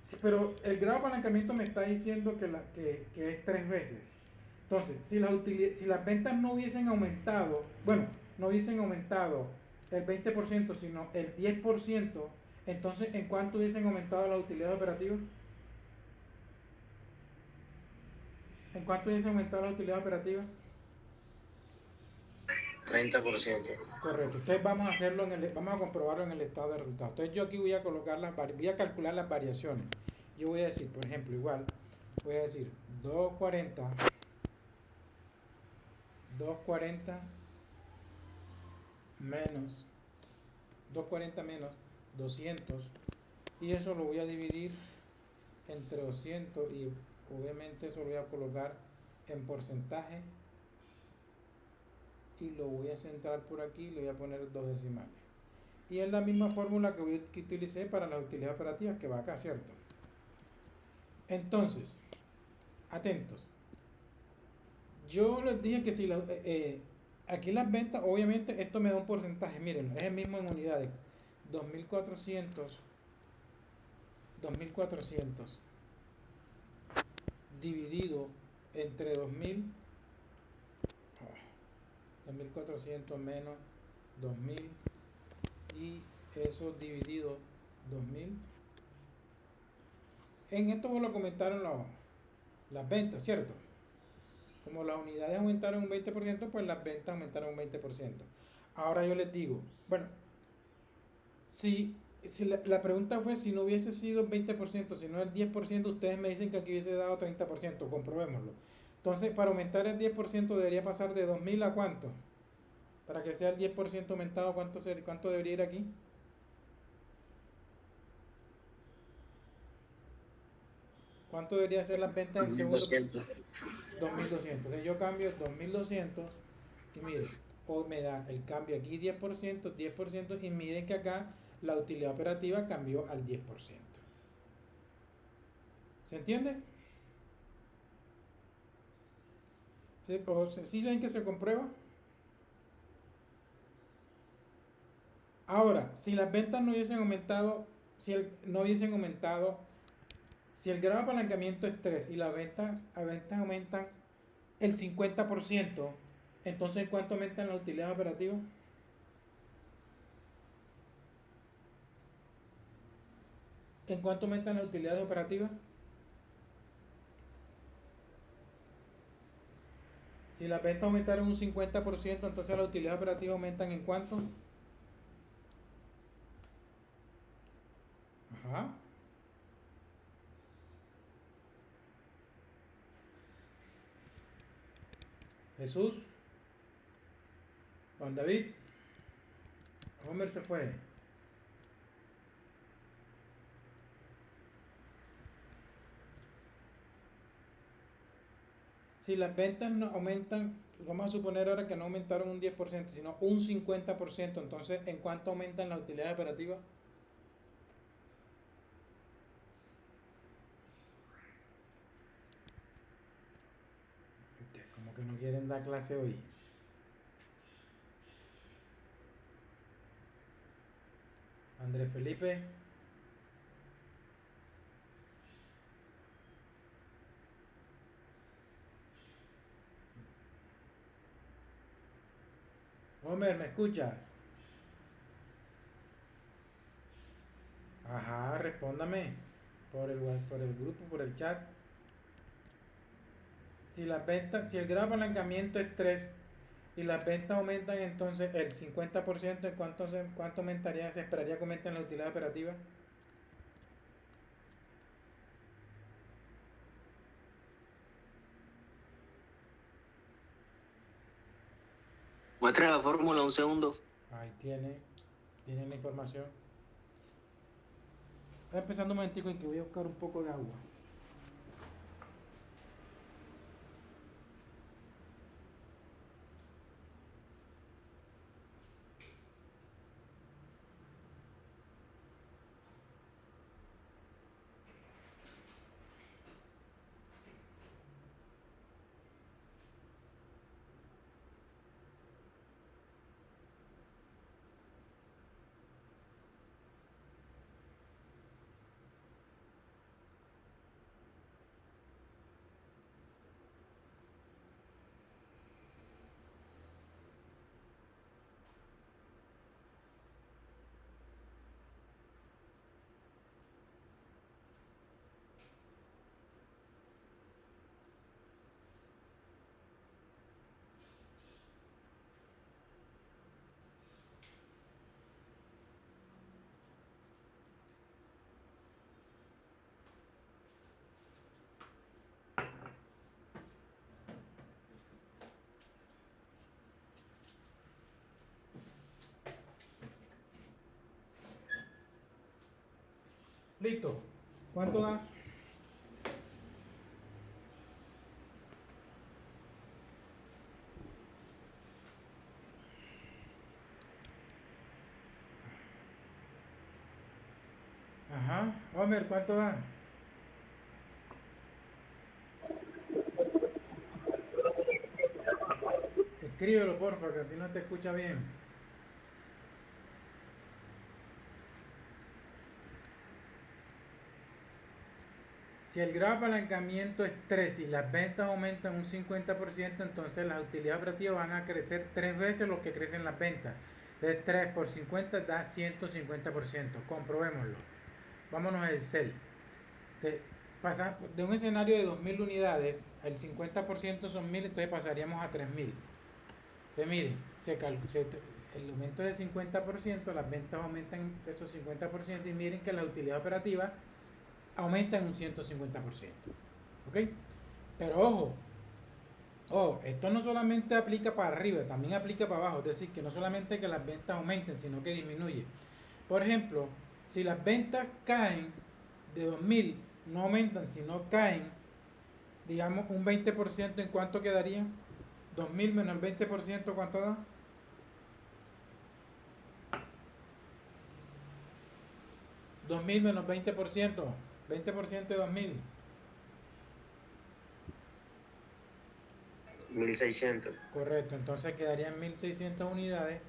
Sí, pero el grado de apalancamiento me está diciendo que es 3 veces. Entonces, si las ventas no hubiesen aumentado, bueno, no hubiesen aumentado el 20%, sino el 10%, entonces, ¿en cuánto hubiesen aumentado las utilidades operativas? ¿En cuánto hubiesen aumentado las utilidades operativas? 30%. Correcto. Entonces vamos a comprobarlo en el estado de resultados. Entonces yo aquí voy a voy a calcular las variaciones. Yo voy a decir, por ejemplo, igual, voy a decir 240 menos 240 menos 200, y eso lo voy a dividir entre 200 y obviamente eso lo voy a colocar en porcentaje y lo voy a centrar por aquí y le voy a poner 2 decimales. Y es la misma fórmula que utilicé para las utilidades operativas, que va acá, ¿cierto? Entonces, atentos. Yo les dije que si aquí las ventas, obviamente esto me da un porcentaje, miren, es el mismo en unidades. 2400 dividido entre 2400 menos 2000, y eso dividido 2000. En esto me lo comentaron las ventas, ¿cierto? Como las unidades aumentaron un 20%, pues las ventas aumentaron un 20%. Ahora yo les digo, bueno, si la pregunta fue si no hubiese sido el 20%, sino el 10%, ustedes me dicen que aquí hubiese dado 30%, comprobémoslo. Entonces, para aumentar el 10% debería pasar de 2000 a ¿cuánto? Para que sea el 10% aumentado, ¿cuánto debería ir aquí? ¿Cuánto debería ser las ventas en el segundo? 200. 2200. Entonces yo cambio 2200 y miren, o me da el cambio aquí 10%, 10%, y miren que acá la utilidad operativa cambió al 10%. ¿Se entiende? ¿Sí ven que se comprueba? Ahora, si las ventas no hubiesen aumentado, si el grado de apalancamiento es 3 y las ventas aumentan el 50%, entonces ¿cuánto aumentan las utilidades operativas? ¿En cuánto aumentan las utilidades operativas? Si las ventas aumentaron un 50%, entonces las utilidades operativas aumentan ¿en cuánto? Ajá. Jesús. Juan David. Homer se fue. Si las ventas no aumentan, vamos a suponer ahora que no aumentaron un 10%, sino un 50%, entonces ¿en cuánto aumentan las utilidades operativas? Ustedes como que no quieren dar clase hoy. Andrés Felipe. Homer, ¿me escuchas? Ajá, respóndame por el grupo, por el chat. Si el grado de apalancamiento es 3 y las ventas aumentan entonces el 50%, ¿en cuánto aumentaría? ¿Se esperaría que aumenten la utilidad operativa? Muestra la fórmula un segundo. Ahí tiene la información. Está empezando un momentico en que voy a buscar un poco de agua. Listo. ¿Cuánto da? Ajá. Homer, ¿cuánto da? Escríbelo, porfa, que a ti no te escucha bien. Si el grado de apalancamiento es 3 y las ventas aumentan un 50%, entonces las utilidades operativas van a crecer 3 veces lo que crecen las ventas. Entonces 3 por 50 da 150%. Comprobémoslo. Vámonos al Excel. Pasa de un escenario de 2000 unidades, el 50% son 1000, entonces pasaríamos a 3000. Entonces miren, el aumento es del 50%, las ventas aumentan esos 50% y miren que la utilidad operativa aumenta en un 150%. ¿Ok? Pero ojo, esto no solamente aplica para arriba, también aplica para abajo. Es decir, que no solamente que las ventas aumenten, sino que disminuye. Por ejemplo, si las ventas caen de 2000, no aumentan, sino caen, digamos, un 20%, ¿en cuánto quedaría? 2000 menos el 20%, ¿cuánto da? 2000 menos 20%, 20% de 2000. 1600. Correcto, entonces quedarían 1600 unidades.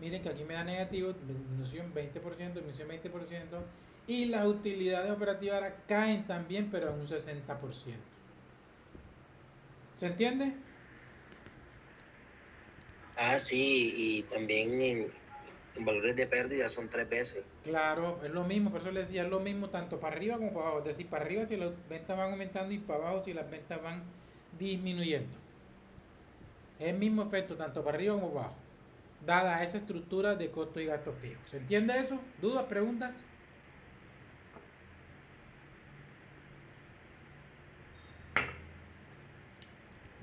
Miren que aquí me da negativo, disminución 20%, disminución 20%. Y las utilidades operativas ahora caen también, pero en un 60%. ¿Se entiende? Ah, sí, y también en valores de pérdida son 3 veces. Claro, es lo mismo, por eso les decía, es lo mismo tanto para arriba como para abajo. Es decir, para arriba si las ventas van aumentando y para abajo si las ventas van disminuyendo. Es el mismo efecto tanto para arriba como para abajo, dada esa estructura de costos y gastos fijos. ¿Se entiende eso? ¿Dudas, preguntas?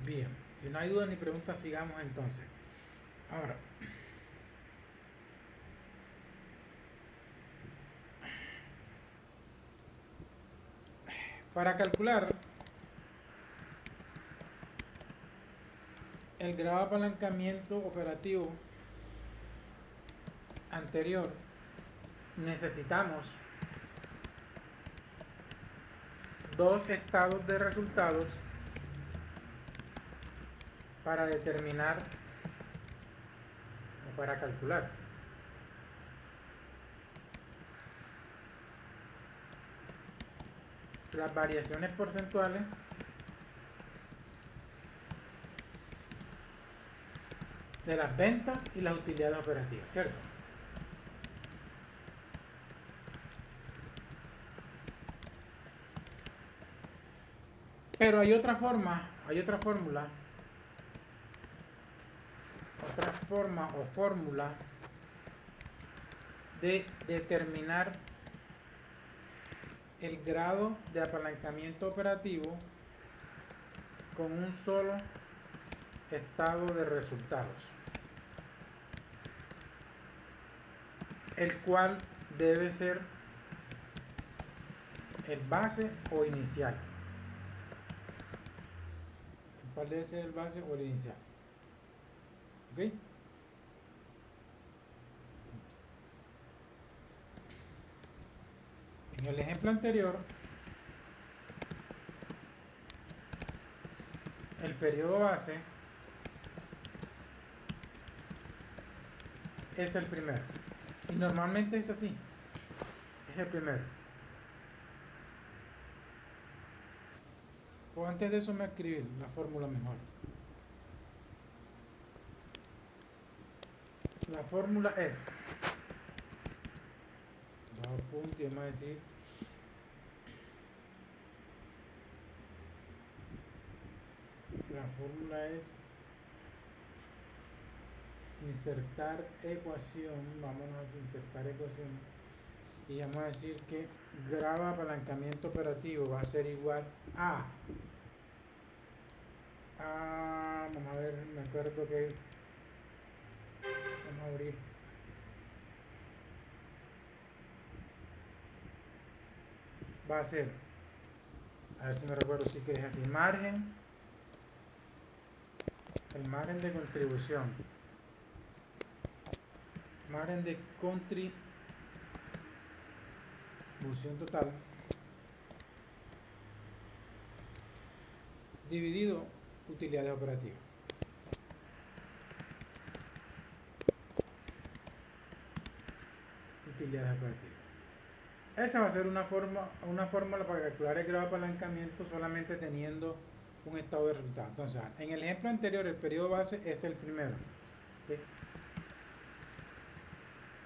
Bien, si no hay dudas ni preguntas, sigamos entonces. Ahora, para calcular el grado de apalancamiento operativo anterior, necesitamos dos estados de resultados para determinar o para calcular. Las variaciones porcentuales de las ventas y las utilidades operativas, ¿cierto? Pero hay otra forma, hay otra fórmula, fórmula de determinar el grado de apalancamiento operativo con un solo estado de resultados, el cual debe ser el base o inicial. El cual debe ser el base o el inicial. ¿Ok? En el ejemplo anterior, el periodo base es el primero. Y normalmente es así. Es el primero. O antes de eso me escribí la fórmula mejor. La fórmula es, bajo punto y vamos a decir, la fórmula es insertar ecuación, vamos a insertar ecuación y vamos a decir que grado de apalancamiento operativo va a ser igual a, vamos a ver, me acuerdo que vamos a abrir va a ser, a ver si me recuerdo si que es así, margen, el margen de contribución, margen de contribución total dividido utilidades operativas. Utilidades operativas. Esa va a ser una fórmula para calcular el grado de apalancamiento solamente teniendo un estado de resultado. Entonces, en el ejemplo anterior, el periodo base es el primero, ¿sí?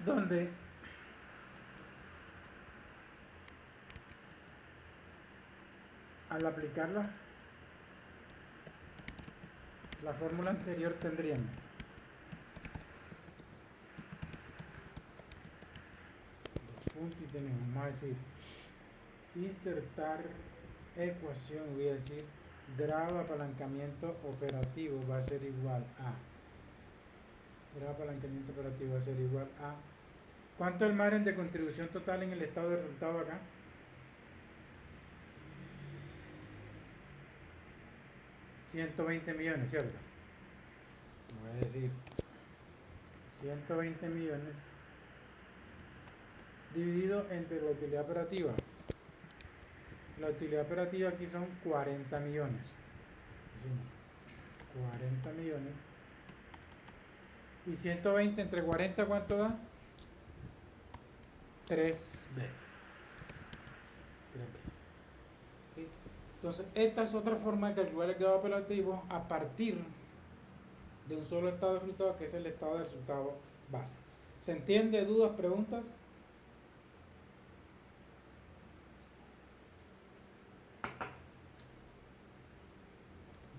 Donde al aplicar la fórmula anterior tendríamos dos puntos y tenemos, vamos a decir, insertar ecuación, voy a decir, grado de apalancamiento operativo va a ser igual a, grado de apalancamiento operativo va a ser igual a, ¿cuánto es el margen de contribución total en el estado de resultado acá? 120 millones, ¿cierto? Voy a decir 120 millones dividido entre la utilidad operativa. La utilidad operativa aquí son 40 millones. Decimos 40 millones. Y 120 entre 40, ¿cuánto da? 3 veces. 3 veces. ¿Sí? Entonces, esta es otra forma de calcular el grado operativo a partir de un solo estado de resultado, que es el estado de resultado base. ¿Se entiende? ¿Dudas? ¿Preguntas?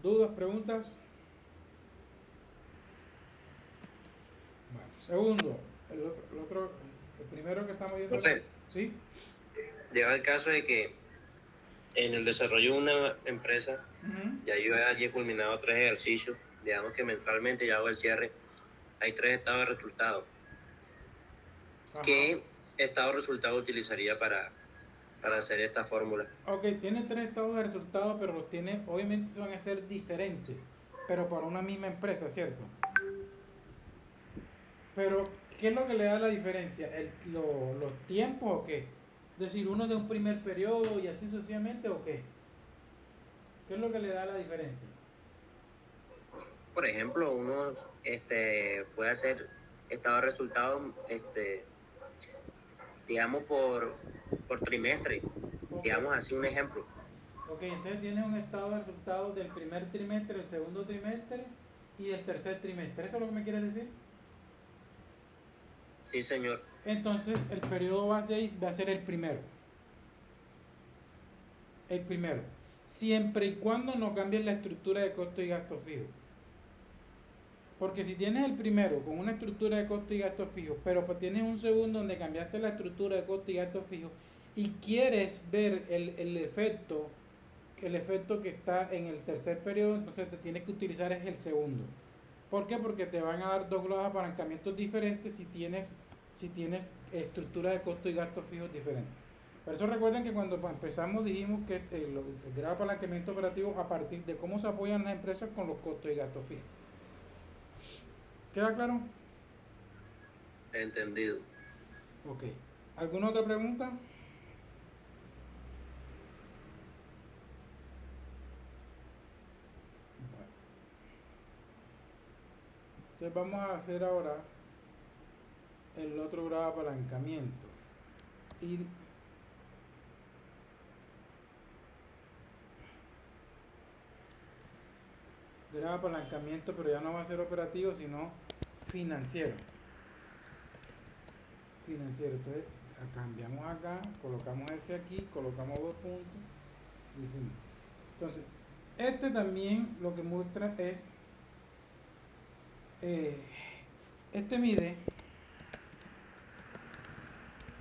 ¿Dudas? ¿Preguntas? Bueno, segundo, el primero que estamos viendo. José, ¿Sí? llega el caso de que en el desarrollo de una empresa, ya yo he culminado 3 ejercicios, digamos que mensualmente ya hago el cierre, hay 3 estados de resultados. Ajá. ¿Qué estado de resultado utilizaría para hacer esta fórmula? Ok, tiene 3 estados de resultados, pero los tiene, obviamente van a ser diferentes, pero para una misma empresa, ¿cierto? Pero, ¿qué es lo que le da la diferencia? ¿Los tiempos o qué? Es decir, uno de un primer periodo y así sucesivamente, ¿o qué? ¿Qué es lo que le da la diferencia? Por ejemplo, uno puede hacer estado de resultados, digamos, por trimestre. Okay. Digamos así un ejemplo. Ok, entonces tienes un estado de resultados del primer trimestre, del segundo trimestre y del tercer trimestre. ¿Eso es lo que me quieres decir? Sí, señor. Entonces, el periodo base ahí va a ser el primero. El primero. Siempre y cuando no cambies la estructura de costo y gasto fijo. Porque si tienes el primero con una estructura de costo y gasto fijo, pero pues tienes un segundo donde cambiaste la estructura de costo y gasto fijo y quieres ver el efecto que está en el tercer periodo, entonces te tienes que utilizar es el segundo. ¿Por qué? Porque te van a dar dos grados de apalancamientos diferentes si tienes estructura de costo y gastos fijos diferentes. Por eso recuerden que cuando empezamos dijimos que el grado de apalancamiento operativo a partir de cómo se apoyan las empresas con los costos y gastos fijos. ¿Queda claro? Entendido. Ok. ¿Alguna otra pregunta? Entonces vamos a hacer ahora el otro grado de apalancamiento. Y grado de apalancamiento, pero ya no va a ser operativo, sino financiero. Financiero. Entonces cambiamos acá, colocamos F aquí, colocamos 2 puntos. Decimos. Entonces, este también lo que muestra es este mide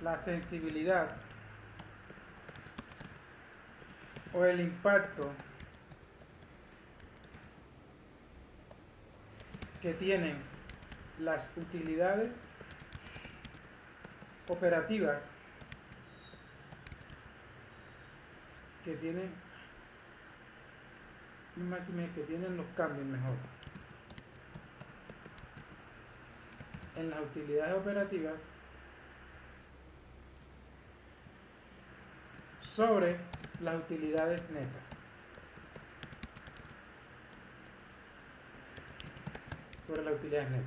la sensibilidad o el impacto que tienen las utilidades operativas que tienen, que tienen los cambios mejor. En las utilidades operativas sobre las utilidades netas. Sobre las utilidades netas.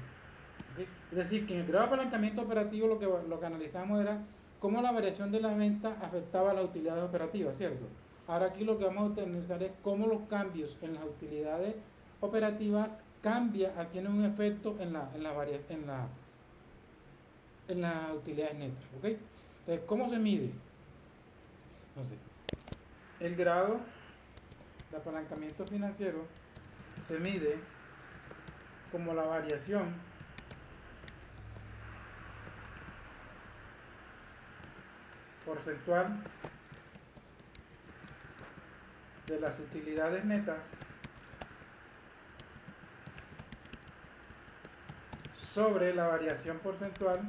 ¿Okay? Es decir, que en el grado de apalancamiento operativo lo que analizamos era cómo la variación de las ventas afectaba a las utilidades operativas, ¿cierto? Ahora aquí lo que vamos a analizar es cómo los cambios en las utilidades operativas tienen un efecto en las utilidades netas, ¿ok? Entonces, ¿cómo se mide? No sé. El grado de apalancamiento financiero se mide como la variación porcentual de las utilidades netas sobre la variación porcentual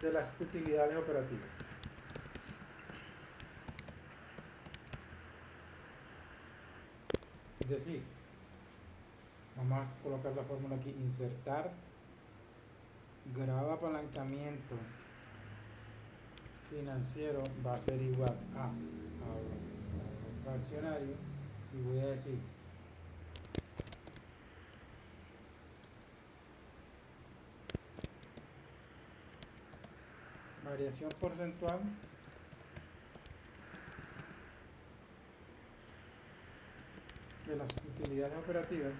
de las utilidades operativas. Es decir, vamos a colocar la fórmula aquí, insertar grado de apalancamiento financiero va a ser igual a fraccionario, y voy a decir variación porcentual de las utilidades operativas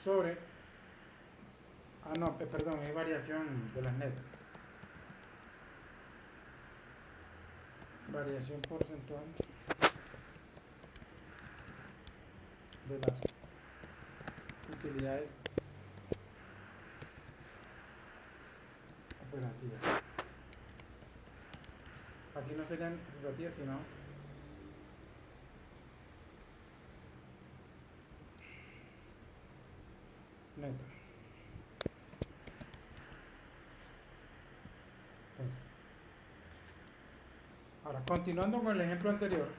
sobre perdón, es variación de las netas, variación porcentual de las utilidades operativas. Aquí no serían operativas, sino neta. Entonces, ahora, continuando con el ejemplo anterior,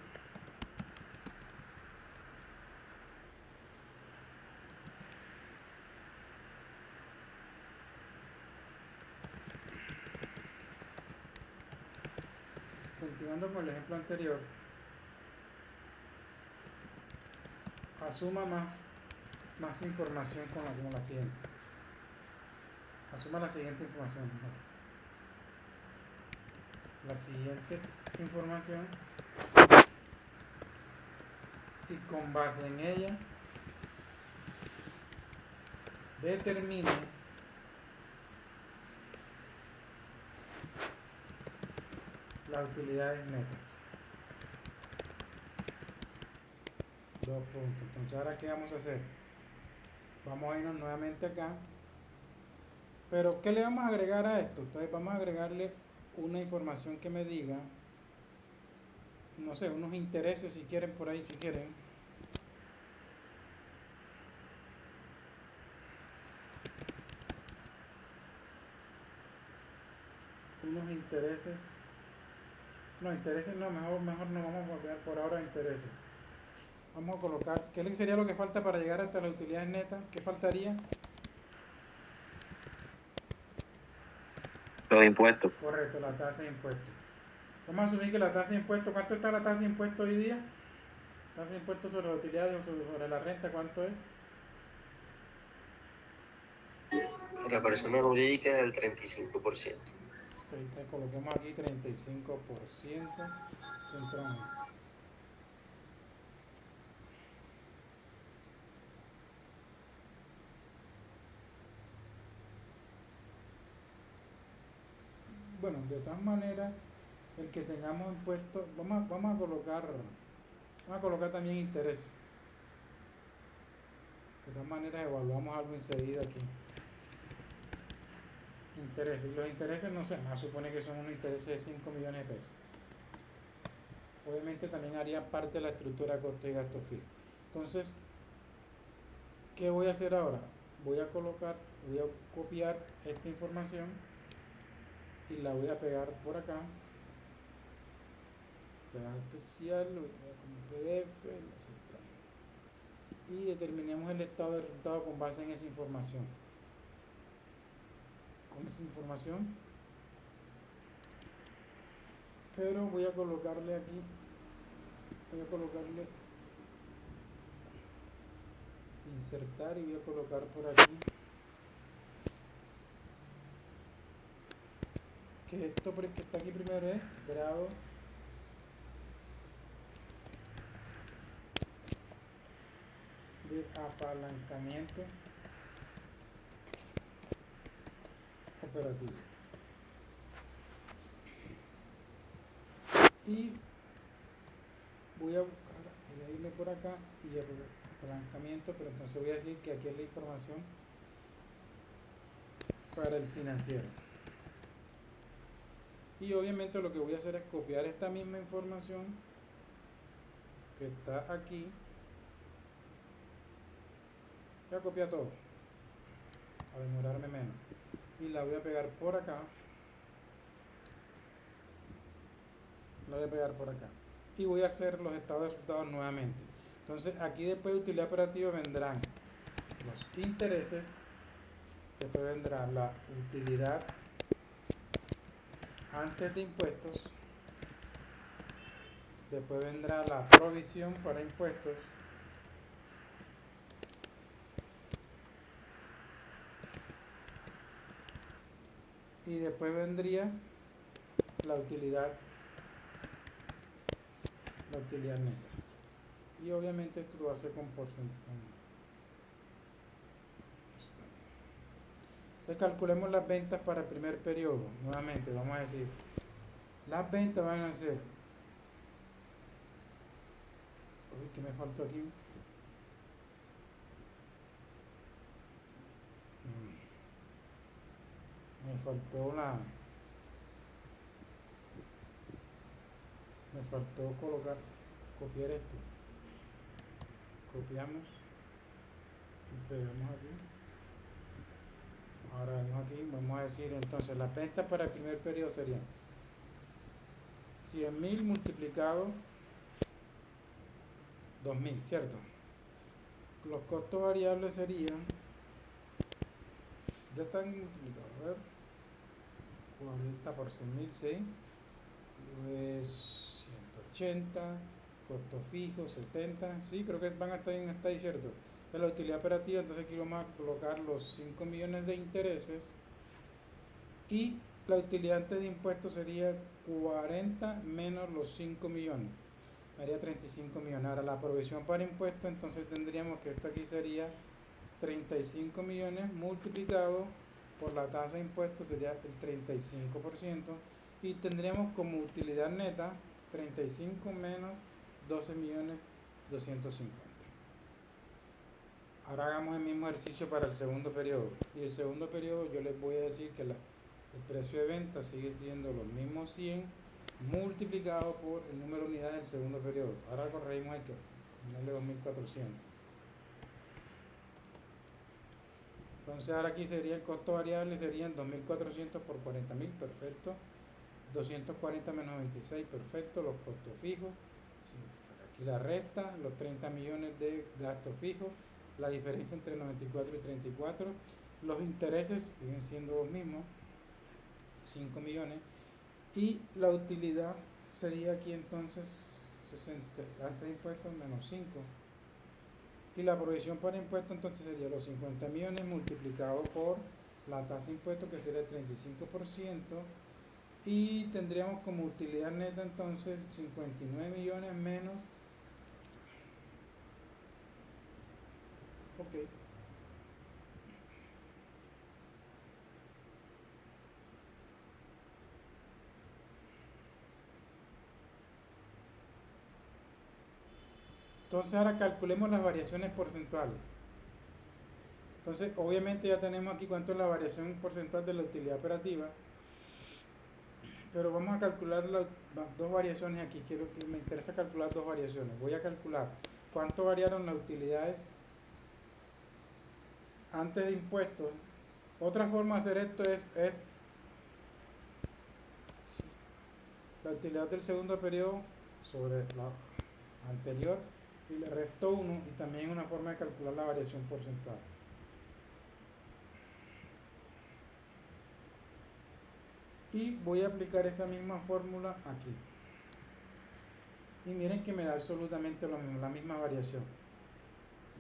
asuma más información como la siguiente. Asuma la siguiente información. La siguiente información, y con base en ella determine las utilidades netas. Dos puntos. Entonces, ahora ¿qué vamos a hacer? Vamos a irnos nuevamente acá. Pero ¿qué le vamos a agregar a esto? Entonces vamos a agregarle una información que me diga, no sé, unos intereses, si quieren, por ahí, si quieren. Unos intereses. No, intereses no, mejor no vamos a volver por ahora a intereses. Vamos a colocar, ¿qué sería lo que falta para llegar hasta las utilidades netas? ¿Qué faltaría? Los impuestos. Correcto, la tasa de impuestos. Vamos a asumir que la tasa de impuestos, ¿cuánto está la tasa de impuestos hoy día? Tasa de impuestos sobre las utilidades o sobre la renta, ¿cuánto es? La persona jurídica es del 35%. Entonces, coloquemos aquí 35%. Centramos. Bueno, de todas maneras, el que tengamos impuestos, vamos a colocar también interés. De todas maneras, evaluamos algo enseguida aquí. Intereses. Y los intereses, no sé, más supone que son unos intereses de 5 millones de pesos. Obviamente también haría parte de la estructura de costos y gastos fijos. Entonces, ¿qué voy a hacer ahora? Voy a copiar esta información y la voy a pegar por acá. Pegar especial, lo voy a pegar como PDF, lo aceptamos. Y determinemos el estado de resultado con base en esa información. Con esa información. Pero voy a colocarle aquí. Voy a colocarle insertar y voy a colocar por aquí que esto que está aquí primero es grado de apalancamiento operativo y voy a irme por acá y apalancamiento, pero entonces voy a decir que aquí es la información para el financiero. Y obviamente lo que voy a hacer es copiar esta misma información que está aquí. Voy a copiar todo para demorarme menos y la voy a pegar por acá. La voy a pegar por acá y voy a hacer los estados de resultados nuevamente. Entonces aquí después de utilidad operativa vendrán los intereses, después vendrá la utilidad antes de impuestos, después vendrá la provisión para impuestos, y después vendría la utilidad neta. Y obviamente esto lo hace con porcentaje. Entonces calculemos las ventas para el primer periodo. Nuevamente vamos a decir, las ventas van a ser, uy, ¿qué me faltó aquí? Me faltó copiar esto. Copiamos y pegamos aquí. Ahora vamos aquí, vamos a decir entonces las ventas para el primer periodo serían 100.000 multiplicado 2.000, ¿cierto? Los costos variables serían, ya están multiplicados, a ver, 40 por 100.000, ¿sí? Pues 180, costo fijo 70, sí, creo que van a estar bien hasta ahí, ¿cierto? De la utilidad operativa, entonces aquí vamos a colocar los 5 millones de intereses y la utilidad antes de impuestos sería 40 menos los 5 millones, haría 35 millones. Ahora la provisión para impuestos, entonces tendríamos que esto aquí sería 35 millones multiplicado por la tasa de impuestos, sería el 35%, y tendríamos como utilidad neta 35 menos 12 millones 250. Ahora hagamos el mismo ejercicio para el segundo periodo. Y el segundo periodo yo les voy a decir que el precio de venta sigue siendo los mismos 100 multiplicado por el número de unidades del segundo periodo. Ahora corregimos esto, ponerle 2400. Entonces ahora aquí sería el costo variable, serían 2400 por 40.000, perfecto. 240 menos 26, perfecto. Los costos fijos, sí, aquí la resta, los 30 millones de gastos fijos, la diferencia entre 94 y 34, los intereses siguen siendo los mismos, 5 millones, y la utilidad sería aquí entonces 60, antes de impuestos menos 5, y la provisión para impuestos entonces sería los 50 millones multiplicado por la tasa de impuestos, que sería el 35%, y tendríamos como utilidad neta entonces 59 millones menos, ok, entonces ahora calculemos las variaciones porcentuales. Entonces obviamente ya tenemos aquí cuánto es la variación porcentual de la utilidad operativa, pero vamos a calcular las dos variaciones aquí. Me interesa calcular dos variaciones. Voy a calcular cuánto variaron las utilidades antes de impuestos. Otra forma de hacer esto es la utilidad del segundo periodo sobre la anterior y le resto 1, y también una forma de calcular la variación porcentual. Y voy a aplicar esa misma fórmula aquí. Y miren que me da absolutamente lo mismo, la misma variación.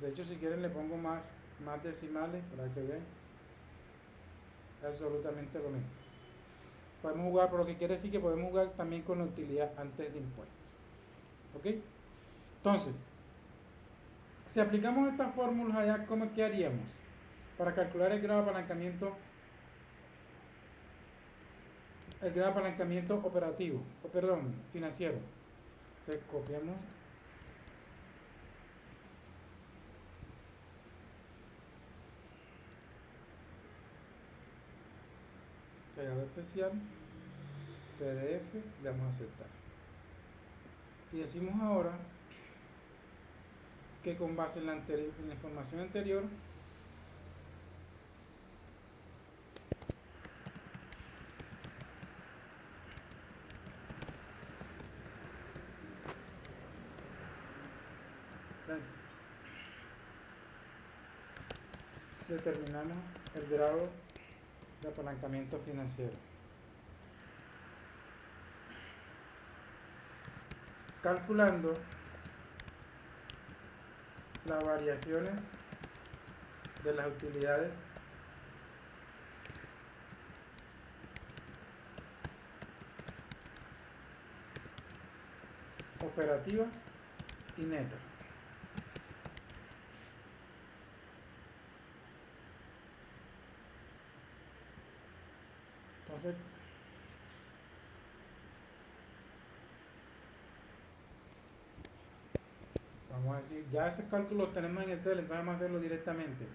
De hecho, si quieren le pongo más decimales para que vean. Es absolutamente lo mismo. Podemos jugar, por lo que quiere decir que podemos jugar también con la utilidad antes de impuestos. ¿Ok? Entonces, si aplicamos estas fórmulas allá, ¿qué haríamos? Para calcular el grado de apalancamiento operativo, financiero. Entonces copiamos pegado especial, PDF, le damos a aceptar. Y decimos ahora que con base en la información anterior determinamos el grado de apalancamiento financiero. Calculando las variaciones de las utilidades operativas y netas. Entonces, vamos a decir, ya ese cálculo lo tenemos en Excel, entonces vamos a hacerlo directamente.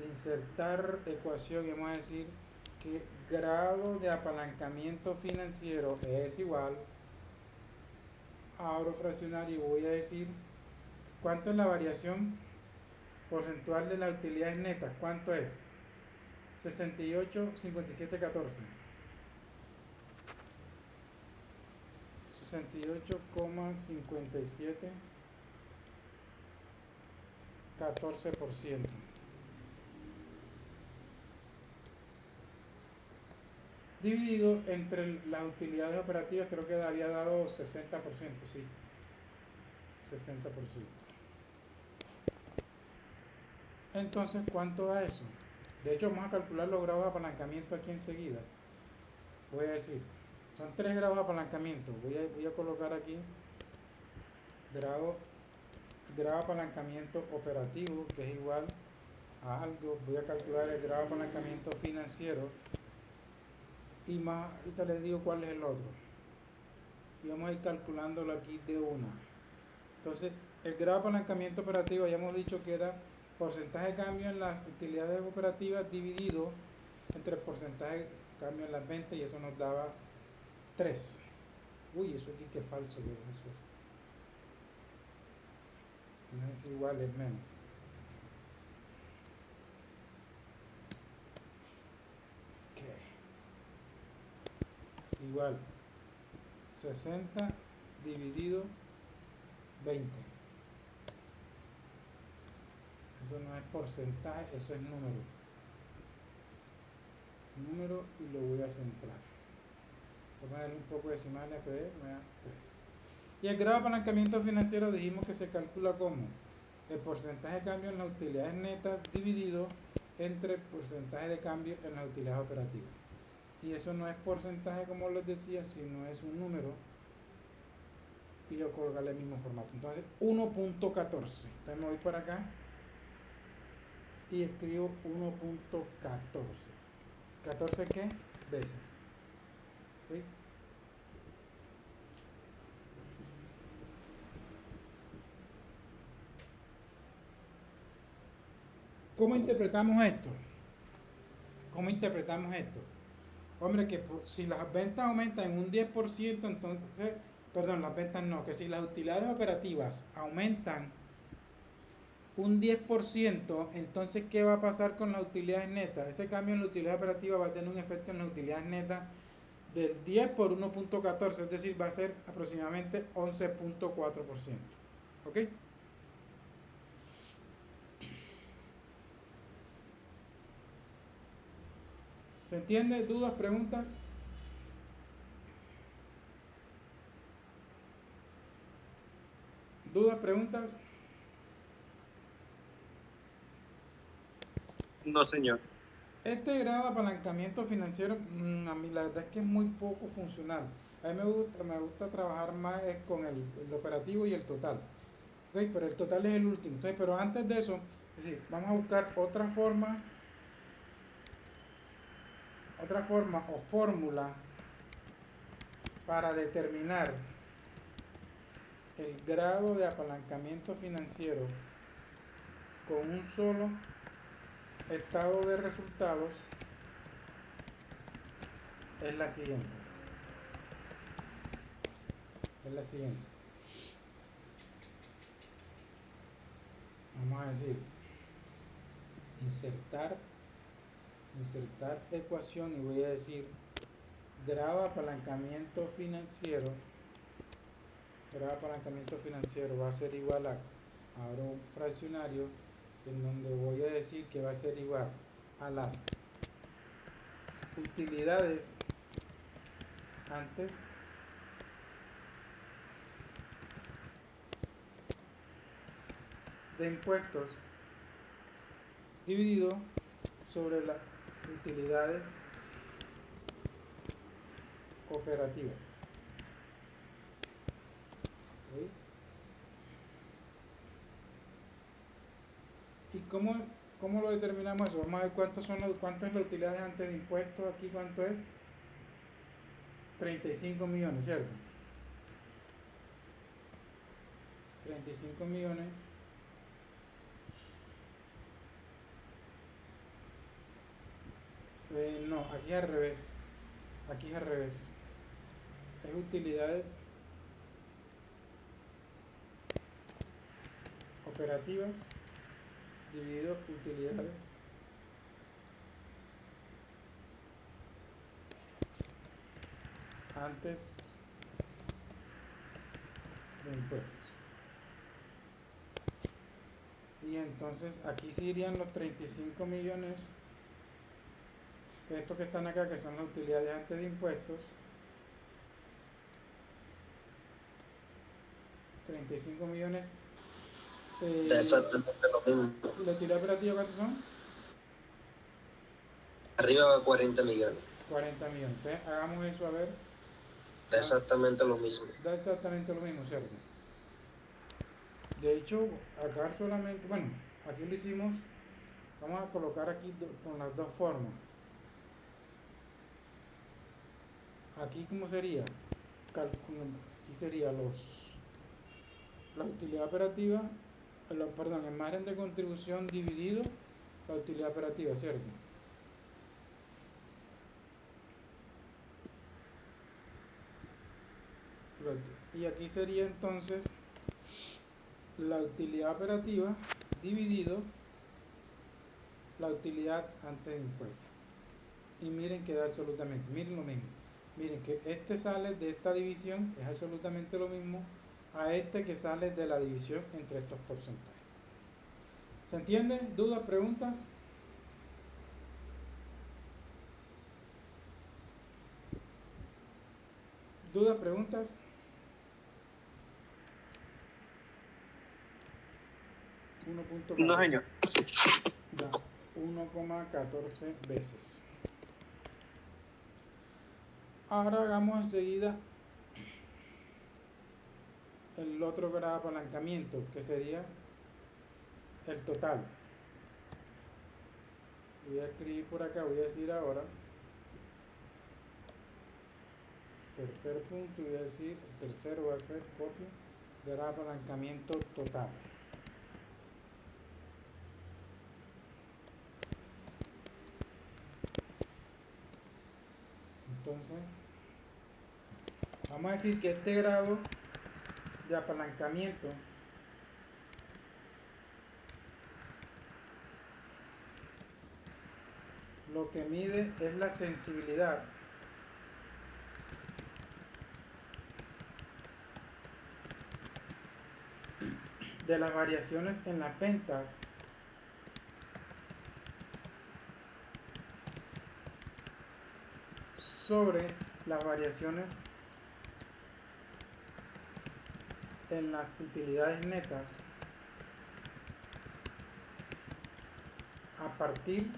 Insertar ecuación y vamos a decir que grado de apalancamiento financiero es igual, abro fraccionario y voy a decir cuánto es la variación porcentual de las utilidades netas, cuánto es 68, 57, 14. 68,57 14%. Dividido entre las utilidades operativas, creo que había dado 60%, sí. 60%. Entonces, ¿cuánto da eso? De hecho, vamos a calcular los grados de apalancamiento aquí enseguida. Voy a decir, son 3 grados de apalancamiento. Voy a colocar aquí grado de apalancamiento operativo, que es igual a algo. Voy a calcular el grado de apalancamiento financiero. Y más, ahorita les digo cuál es el otro. Y vamos a ir calculándolo aquí de una. Entonces, el grado de apalancamiento operativo, ya hemos dicho que era porcentaje de cambio en las utilidades operativas dividido entre el porcentaje de cambio en las ventas, y eso nos daba 3. Uy, eso aquí que es falso, ¿qué es eso? No es igual, es menos. Igual 60 dividido 20. Eso no es porcentaje, eso es número. Número, y lo voy a centrar. Voy a darle un poco de decimales a creer, me da 3. Y el grado de apalancamiento financiero dijimos que se calcula como el porcentaje de cambio en las utilidades netas dividido entre el porcentaje de cambio en las utilidades operativas. Y eso no es porcentaje como les decía, sino es un número, y yo colocarle el mismo formato. Entonces 1.14. Entonces me voy para acá y escribo 1.14. ¿14 qué? Veces. ¿Sí? ¿Cómo interpretamos esto? Hombre, que si las ventas aumentan en un 10%, entonces, perdón, las ventas no, que si las utilidades operativas aumentan un 10%, entonces ¿qué va a pasar con las utilidades netas? Ese cambio en la utilidad operativa va a tener un efecto en las utilidades netas del 10 por 1.14, es decir, va a ser aproximadamente 11.4%. ¿Ok? ¿Se entiende? ¿Dudas? ¿Preguntas? ¿Dudas? ¿Preguntas? No, señor. Este grado de apalancamiento financiero, a mí la verdad es que es muy poco funcional. A mí me gusta trabajar más con el operativo y el total. ¿Ok? Pero el total es el último. Entonces, pero antes de eso, es decir, vamos a buscar otra forma o fórmula para determinar el grado de apalancamiento financiero con un solo estado de resultados. Es la siguiente. Vamos a decir, insertar ecuación, y voy a decir grado de apalancamiento financiero va a ser igual a, ahora un fraccionario en donde voy a decir que va a ser igual a las utilidades antes de impuestos dividido sobre las utilidades operativas. ¿Okay? ¿Y cómo lo determinamos eso? Vamos a ver cuánto es la utilidad antes de impuestos. Aquí cuánto es. 35 millones, ¿cierto? 35 millones. No, aquí es al revés. Es utilidades operativas dividido utilidades antes de impuestos. Y entonces aquí sí irían los 35 millones, estos que están acá, que son las utilidades antes de impuestos. 35 millones. Exactamente lo mismo. ¿La utilidad operativa cuántos son? Arriba va 40 millones. 40 millones. Entonces hagamos eso a ver. Da exactamente lo mismo. Da exactamente lo mismo, ¿cierto? De hecho, acá solamente, bueno, aquí lo hicimos, vamos a colocar aquí con las dos formas. Aquí, ¿cómo sería? Aquí sería la utilidad operativa, perdón, el margen de contribución dividido la utilidad operativa, ¿cierto? Y aquí sería entonces la utilidad operativa dividido la utilidad antes de impuestos. Y miren que da absolutamente, miren lo mismo. Miren que este sale de esta división, es absolutamente lo mismo a este que sale de la división entre estos porcentajes. ¿Se entiende? ¿Dudas? ¿Preguntas? ¿Dudas? ¿Preguntas? No, señor. Da 1,14 veces. Ahora hagamos enseguida el otro grado de apalancamiento, que sería el total. Voy a escribir por acá, voy a decir ahora tercer punto, y voy a decir el tercero va a ser copia grado de apalancamiento total. Entonces vamos a decir que este grado de apalancamiento lo que mide es la sensibilidad de las variaciones en las ventas sobre las variaciones en las utilidades netas a partir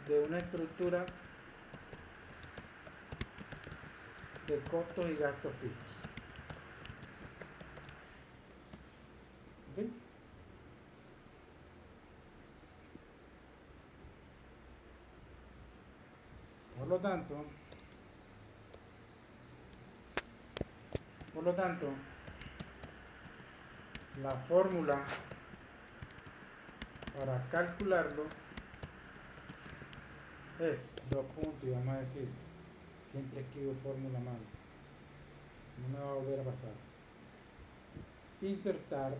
de una estructura de costos y gastos fijos. ¿Ok? Por lo tanto, la fórmula para calcularlo es 2 puntos, y vamos a decir, siempre escribo fórmula mal, no me va a volver a pasar. Insertar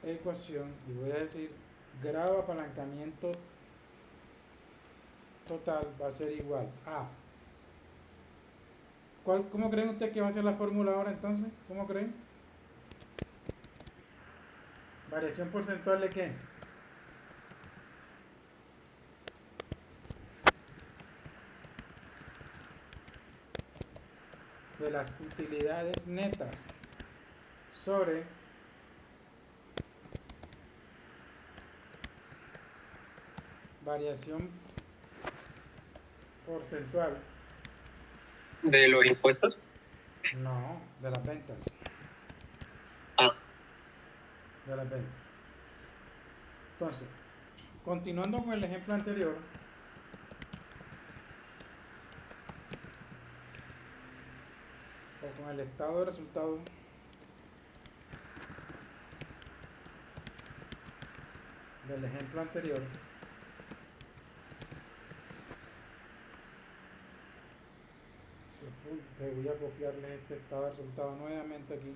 ecuación y voy a decir grado apalancamiento total va a ser igual a ¿cómo creen ustedes que va a ser la fórmula ahora entonces? ¿Cómo creen? ¿Variación porcentual de qué? De las utilidades netas sobre variación porcentual ¿De los impuestos? no, de las ventas. Ah, De las ventas. Entonces, continuando con el ejemplo anterior, o con el estado de resultados del ejemplo anterior, que voy a copiarles este estado de resultados nuevamente aquí.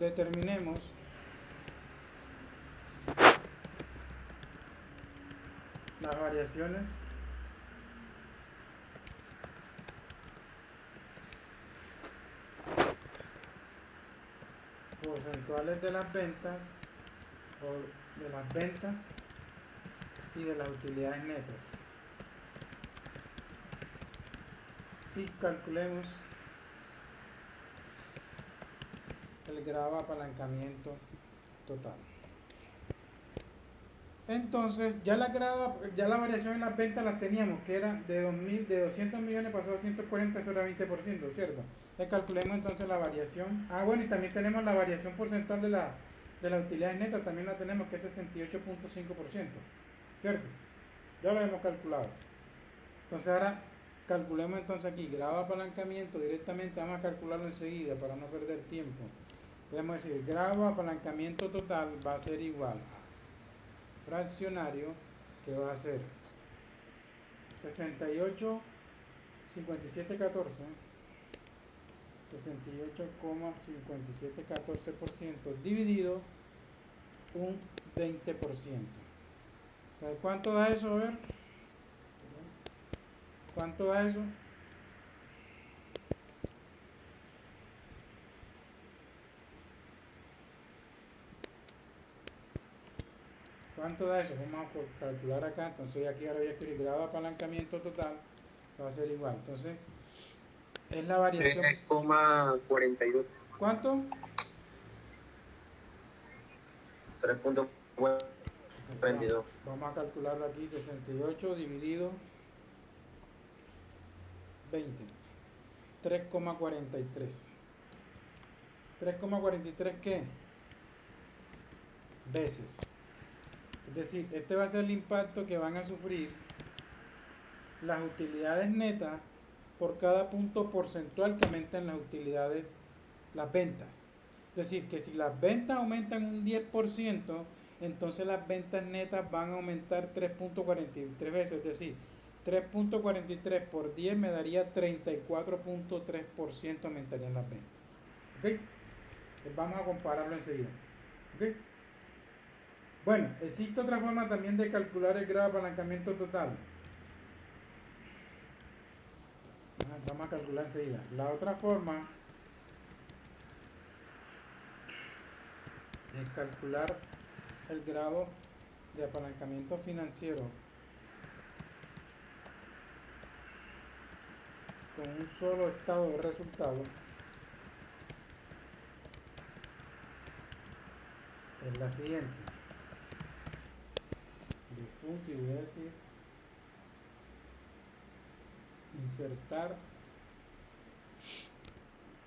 Determinemos las variaciones porcentuales de las ventas o de las ventas y de las utilidades netas y calculemos el grado apalancamiento total. Entonces ya la variación en las ventas las teníamos, que era de 200 millones pasó a 140, eso era 20%, ¿cierto? Le calculemos entonces la variación. Bueno, y también tenemos la variación porcentual de las utilidades netas, también la tenemos, que es 68.5%, ¿cierto? Ya lo hemos calculado. Entonces ahora calculemos entonces aquí, grado de apalancamiento directamente, vamos a calcularlo enseguida para no perder tiempo. Podemos decir, grado de apalancamiento total va a ser igual a fraccionario, que va a ser 68, 5714, 68,5714% dividido un 20%. Entonces, ¿cuánto da eso? A ver, ¿cuánto da eso? ¿Cuánto da eso? Vamos a calcular acá. Entonces aquí ahora voy a escribir grado de apalancamiento total, va a ser igual. Entonces es la variación 3,42. ¿cuánto? 3.42. Vamos a calcularlo aquí, 68 dividido 20, 3,43. 3,43 ¿qué? Veces. Es decir, este va a ser el impacto que van a sufrir las utilidades netas por cada punto porcentual que aumentan las utilidades, las ventas. Es decir, que si las ventas aumentan un 10%, entonces las ventas netas van a aumentar 3.43 veces. Es decir, 3.43 por 10 me daría 34.3% aumentarían las ventas. ¿Ok? Entonces vamos a compararlo enseguida. ¿Ok? Bueno, existe otra forma también de calcular el grado de apalancamiento total. Vamos a calcular enseguida. La otra forma es calcular el grado de apalancamiento financiero con un solo estado de resultado. Es la siguiente. De punto y voy a decir insertar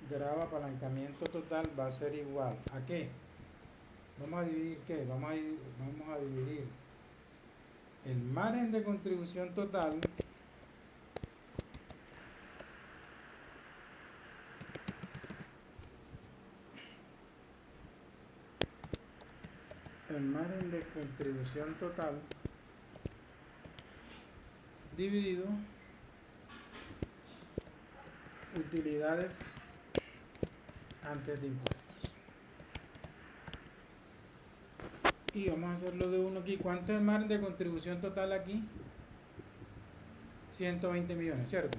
grado de apalancamiento total va a ser igual a ¿qué? Vamos a dividir ¿qué? Vamos a dividir el margen de contribución total dividido utilidades antes de impuestos. Y vamos a hacerlo de uno aquí. ¿Cuánto es el margen de contribución total aquí? 120 millones, ¿cierto?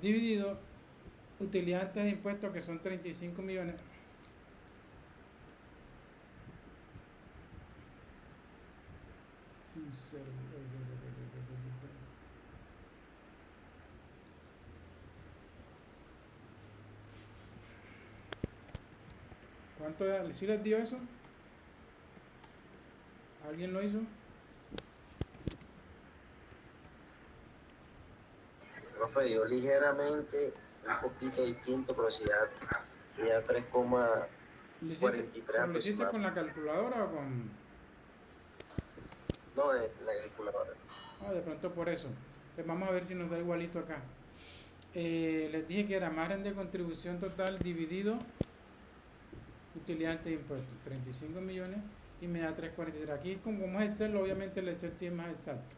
Dividido utilidades antes de impuestos, que son 35 millones. ¿Cuánto? ¿Sí les dio eso? ¿Alguien lo hizo? Profe, dio ligeramente un poquito distinto, pero si ya 3,43 ¿Lo hiciste con la calculadora o con...? No, en la calculadora. Ah, de pronto por eso. Pues vamos a ver si nos da igualito acá. Les dije que era margen de contribución total dividido utilidad antes de impuestos, 35 millones, y me da 3.43. Aquí como es Excel, obviamente el Excel sí es más exacto.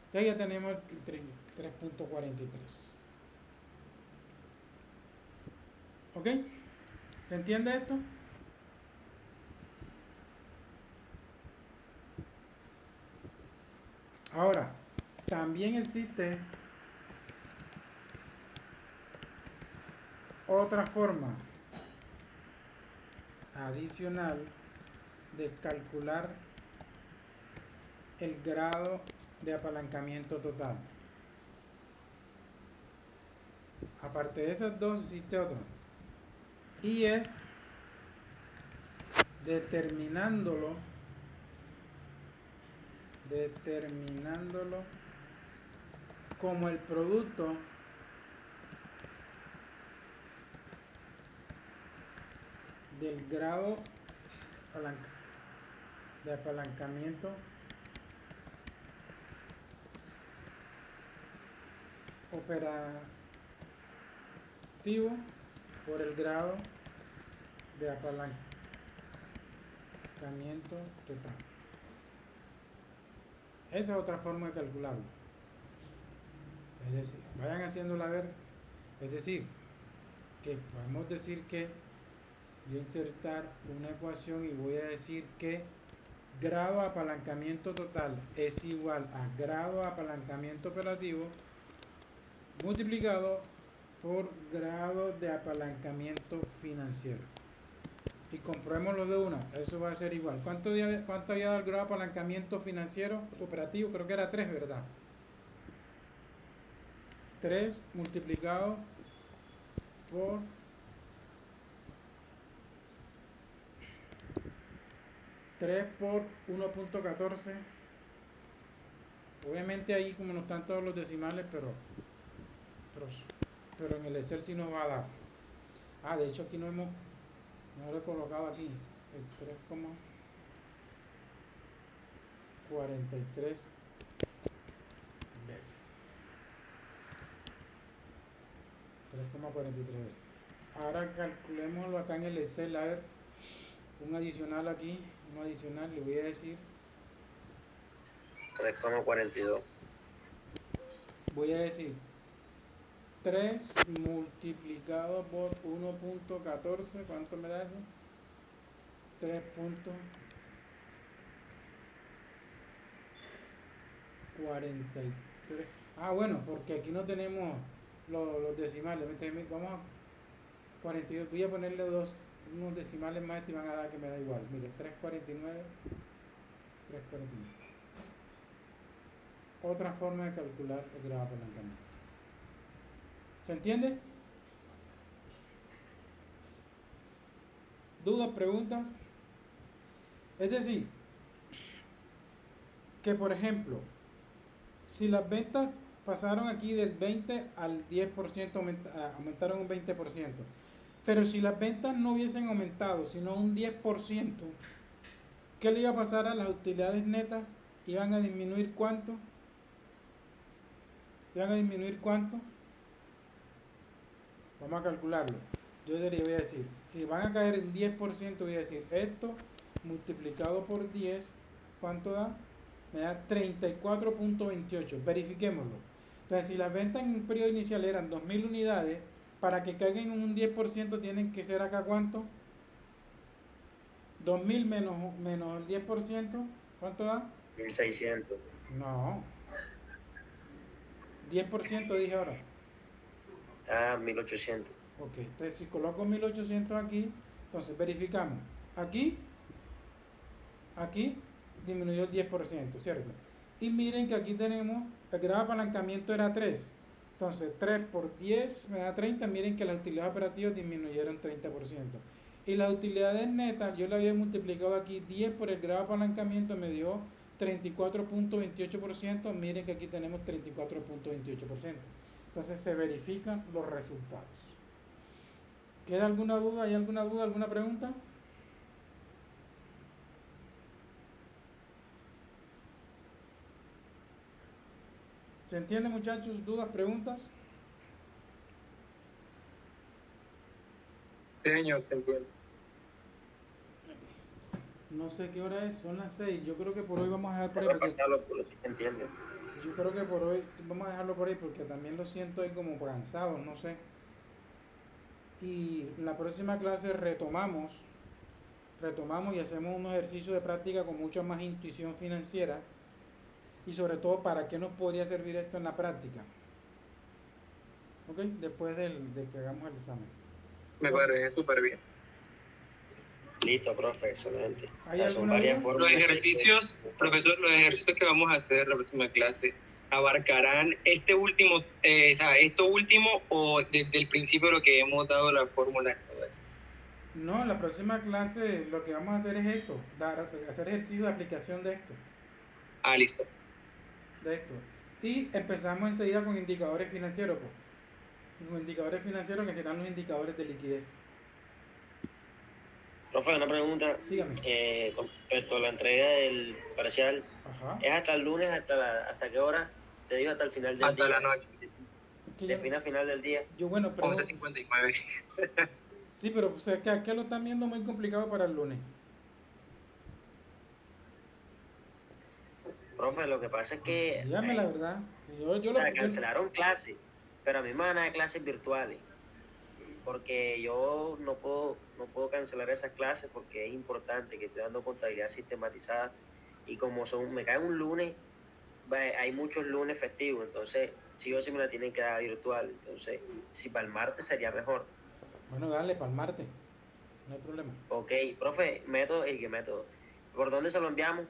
Entonces ya tenemos 3.43. ¿Ok? ¿Se entiende esto? Ahora, también existe otra forma adicional de calcular el grado de apalancamiento total. Aparte de esas dos existe otra, y es determinándolo como el producto del grado de apalancamiento operativo por el grado de apalancamiento total. Esa es otra forma de calcularlo. Es decir, vayan haciéndola ver. Es decir, que podemos decir que voy a insertar una ecuación y voy a decir que grado de apalancamiento total es igual a grado de apalancamiento operativo multiplicado por grado de apalancamiento financiero. Y comprobémoslo de una, eso va a ser igual. ¿Cuánto había dado el grado de apalancamiento financiero operativo? Creo que era 3, ¿verdad? 3 multiplicado por 3 por 1.14. Obviamente ahí como no están todos los decimales, pero en el Excel sí nos va a dar. De hecho aquí no lo he colocado aquí, el 3,43 veces. 3,43 veces. Ahora calculémoslo acá en el Excel, a ver, un adicional aquí, uno adicional, le voy a decir, 3,42. voy a decir 3 multiplicado por 1.14, ¿cuánto me da eso? 3.43. Ah, bueno, porque aquí no tenemos los decimales. Vamos a 42, voy a ponerle unos decimales más y van a dar que me da igual. Mire, 3.49, 3.49. Otra forma de calcular el grado de apalancamiento. ¿Se entiende? ¿Dudas, preguntas? Es decir, que por ejemplo, si las ventas pasaron aquí del 20 al 10%, aumentaron un 20%, pero si las ventas no hubiesen aumentado, sino un 10%, ¿qué le iba a pasar a las utilidades netas? ¿Iban a disminuir cuánto? ¿Iban a disminuir cuánto? Vamos a calcularlo. Yo voy a decir, si van a caer en 10%, voy a decir esto multiplicado por 10, ¿cuánto da? Me da 34.28. Verifiquémoslo. Entonces, si las ventas en un periodo inicial eran 2.000 unidades, para que caigan en un 10% tienen que ser acá ¿cuánto? 2.000 menos el 10%, ¿cuánto da? 1.600. No. 10% dije ahora. 1.800. Ok, entonces si coloco 1.800 aquí, entonces verificamos. Aquí disminuyó el 10%, ¿cierto? Y miren que aquí tenemos, el grado de apalancamiento era 3. Entonces 3 por 10 me da 30. Miren que las utilidades operativas disminuyeron 30%. Y las utilidades netas, yo le había multiplicado aquí 10 por el grado de apalancamiento, me dio 34.28%. Miren que aquí tenemos 34.28%. Entonces se verifican los resultados. ¿Queda alguna duda? ¿Hay alguna duda? ¿Alguna pregunta? ¿Se entiende, muchachos? ¿Dudas? ¿Preguntas? Sí, señor, se entiende. No sé qué hora es, son las 6. Yo creo que por hoy vamos a dejar por ahí. Para pasarlo, por lo que se entiende. Yo creo que por hoy vamos a dejarlo por ahí porque también lo siento ahí como cansado, no sé. Y en la próxima clase retomamos y hacemos unos ejercicios de práctica con mucha más intuición financiera y sobre todo para qué nos podría servir esto en la práctica. ¿Ok? Después de que hagamos el examen. Me parece súper bien. Listo, profe, excelente. ¿Hay O sea, son alguna varias duda? formas. Los ejercicios, profesor, los ejercicios que vamos a hacer en la próxima clase abarcarán esto último o desde el principio lo que hemos dado la fórmula y todo eso. No, en la próxima clase lo que vamos a hacer es esto, hacer ejercicio de aplicación de esto. Listo. Y empezamos enseguida con indicadores financieros, pues. Los indicadores financieros que serán los indicadores de liquidez. Profe, una pregunta. Dígame. Con respecto a la entrega del parcial, Ajá. ¿es hasta el lunes, hasta qué hora? Te digo hasta el final del día. Hasta la noche. Defina final del día. Yo, bueno, pero 11:59. sí, pero o sea, que acá lo están viendo muy complicado para el lunes. Profe, lo que pasa es que Dígame la verdad. Yo cancelaron clases, pero a mí me van a dar clases virtuales. Porque yo no puedo cancelar esas clases porque es importante que estoy dando contabilidad sistematizada. Y como me cae un lunes, hay muchos lunes festivos, entonces sí o sí me la tienen que dar virtual. Entonces, si para el martes sería mejor. Bueno, dale, para el martes. No hay problema. Ok, profe, ¿qué método? ¿Por dónde se lo enviamos?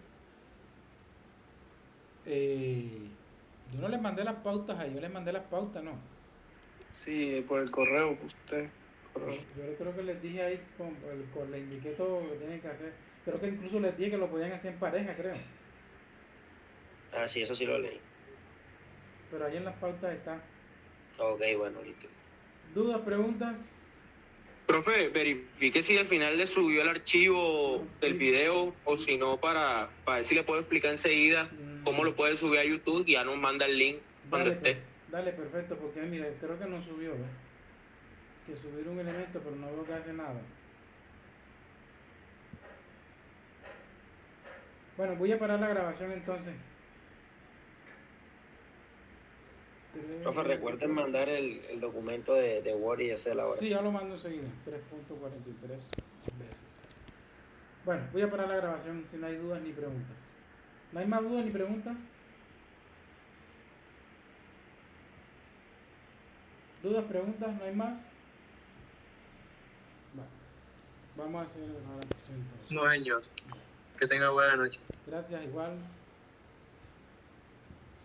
Yo no les mandé las pautas ahí, yo les mandé las pautas, ¿no? Sí, por el correo, usted. Yo creo que les dije ahí, les indiqué todo lo que tienen que hacer. Creo que incluso les dije que lo podían hacer en pareja, creo. Sí, eso sí lo leí. Pero ahí en las pautas está. Ok, bueno, listo. ¿Dudas, preguntas? Profe, verifique si al final le subió el archivo del video o si no para ver si le puedo explicar enseguida cómo lo puede subir a YouTube y ya nos manda el link cuando esté. Dale, perfecto, porque mira, creo que no subió, ¿ves? Que subir un elemento, pero no veo que hace nada. Bueno, voy a parar la grabación entonces. Profe, recuerden mandar el documento de Word y Excel ahora. Sí, ya lo mando enseguida. 3.43 veces. Bueno, voy a parar la grabación si no hay dudas ni preguntas. ¿No hay más dudas ni preguntas? ¿Dudas, preguntas? ¿No hay más? Bueno, vamos a hacer ahora la presentación. No, señor. Que tenga buena noche. Gracias, igual.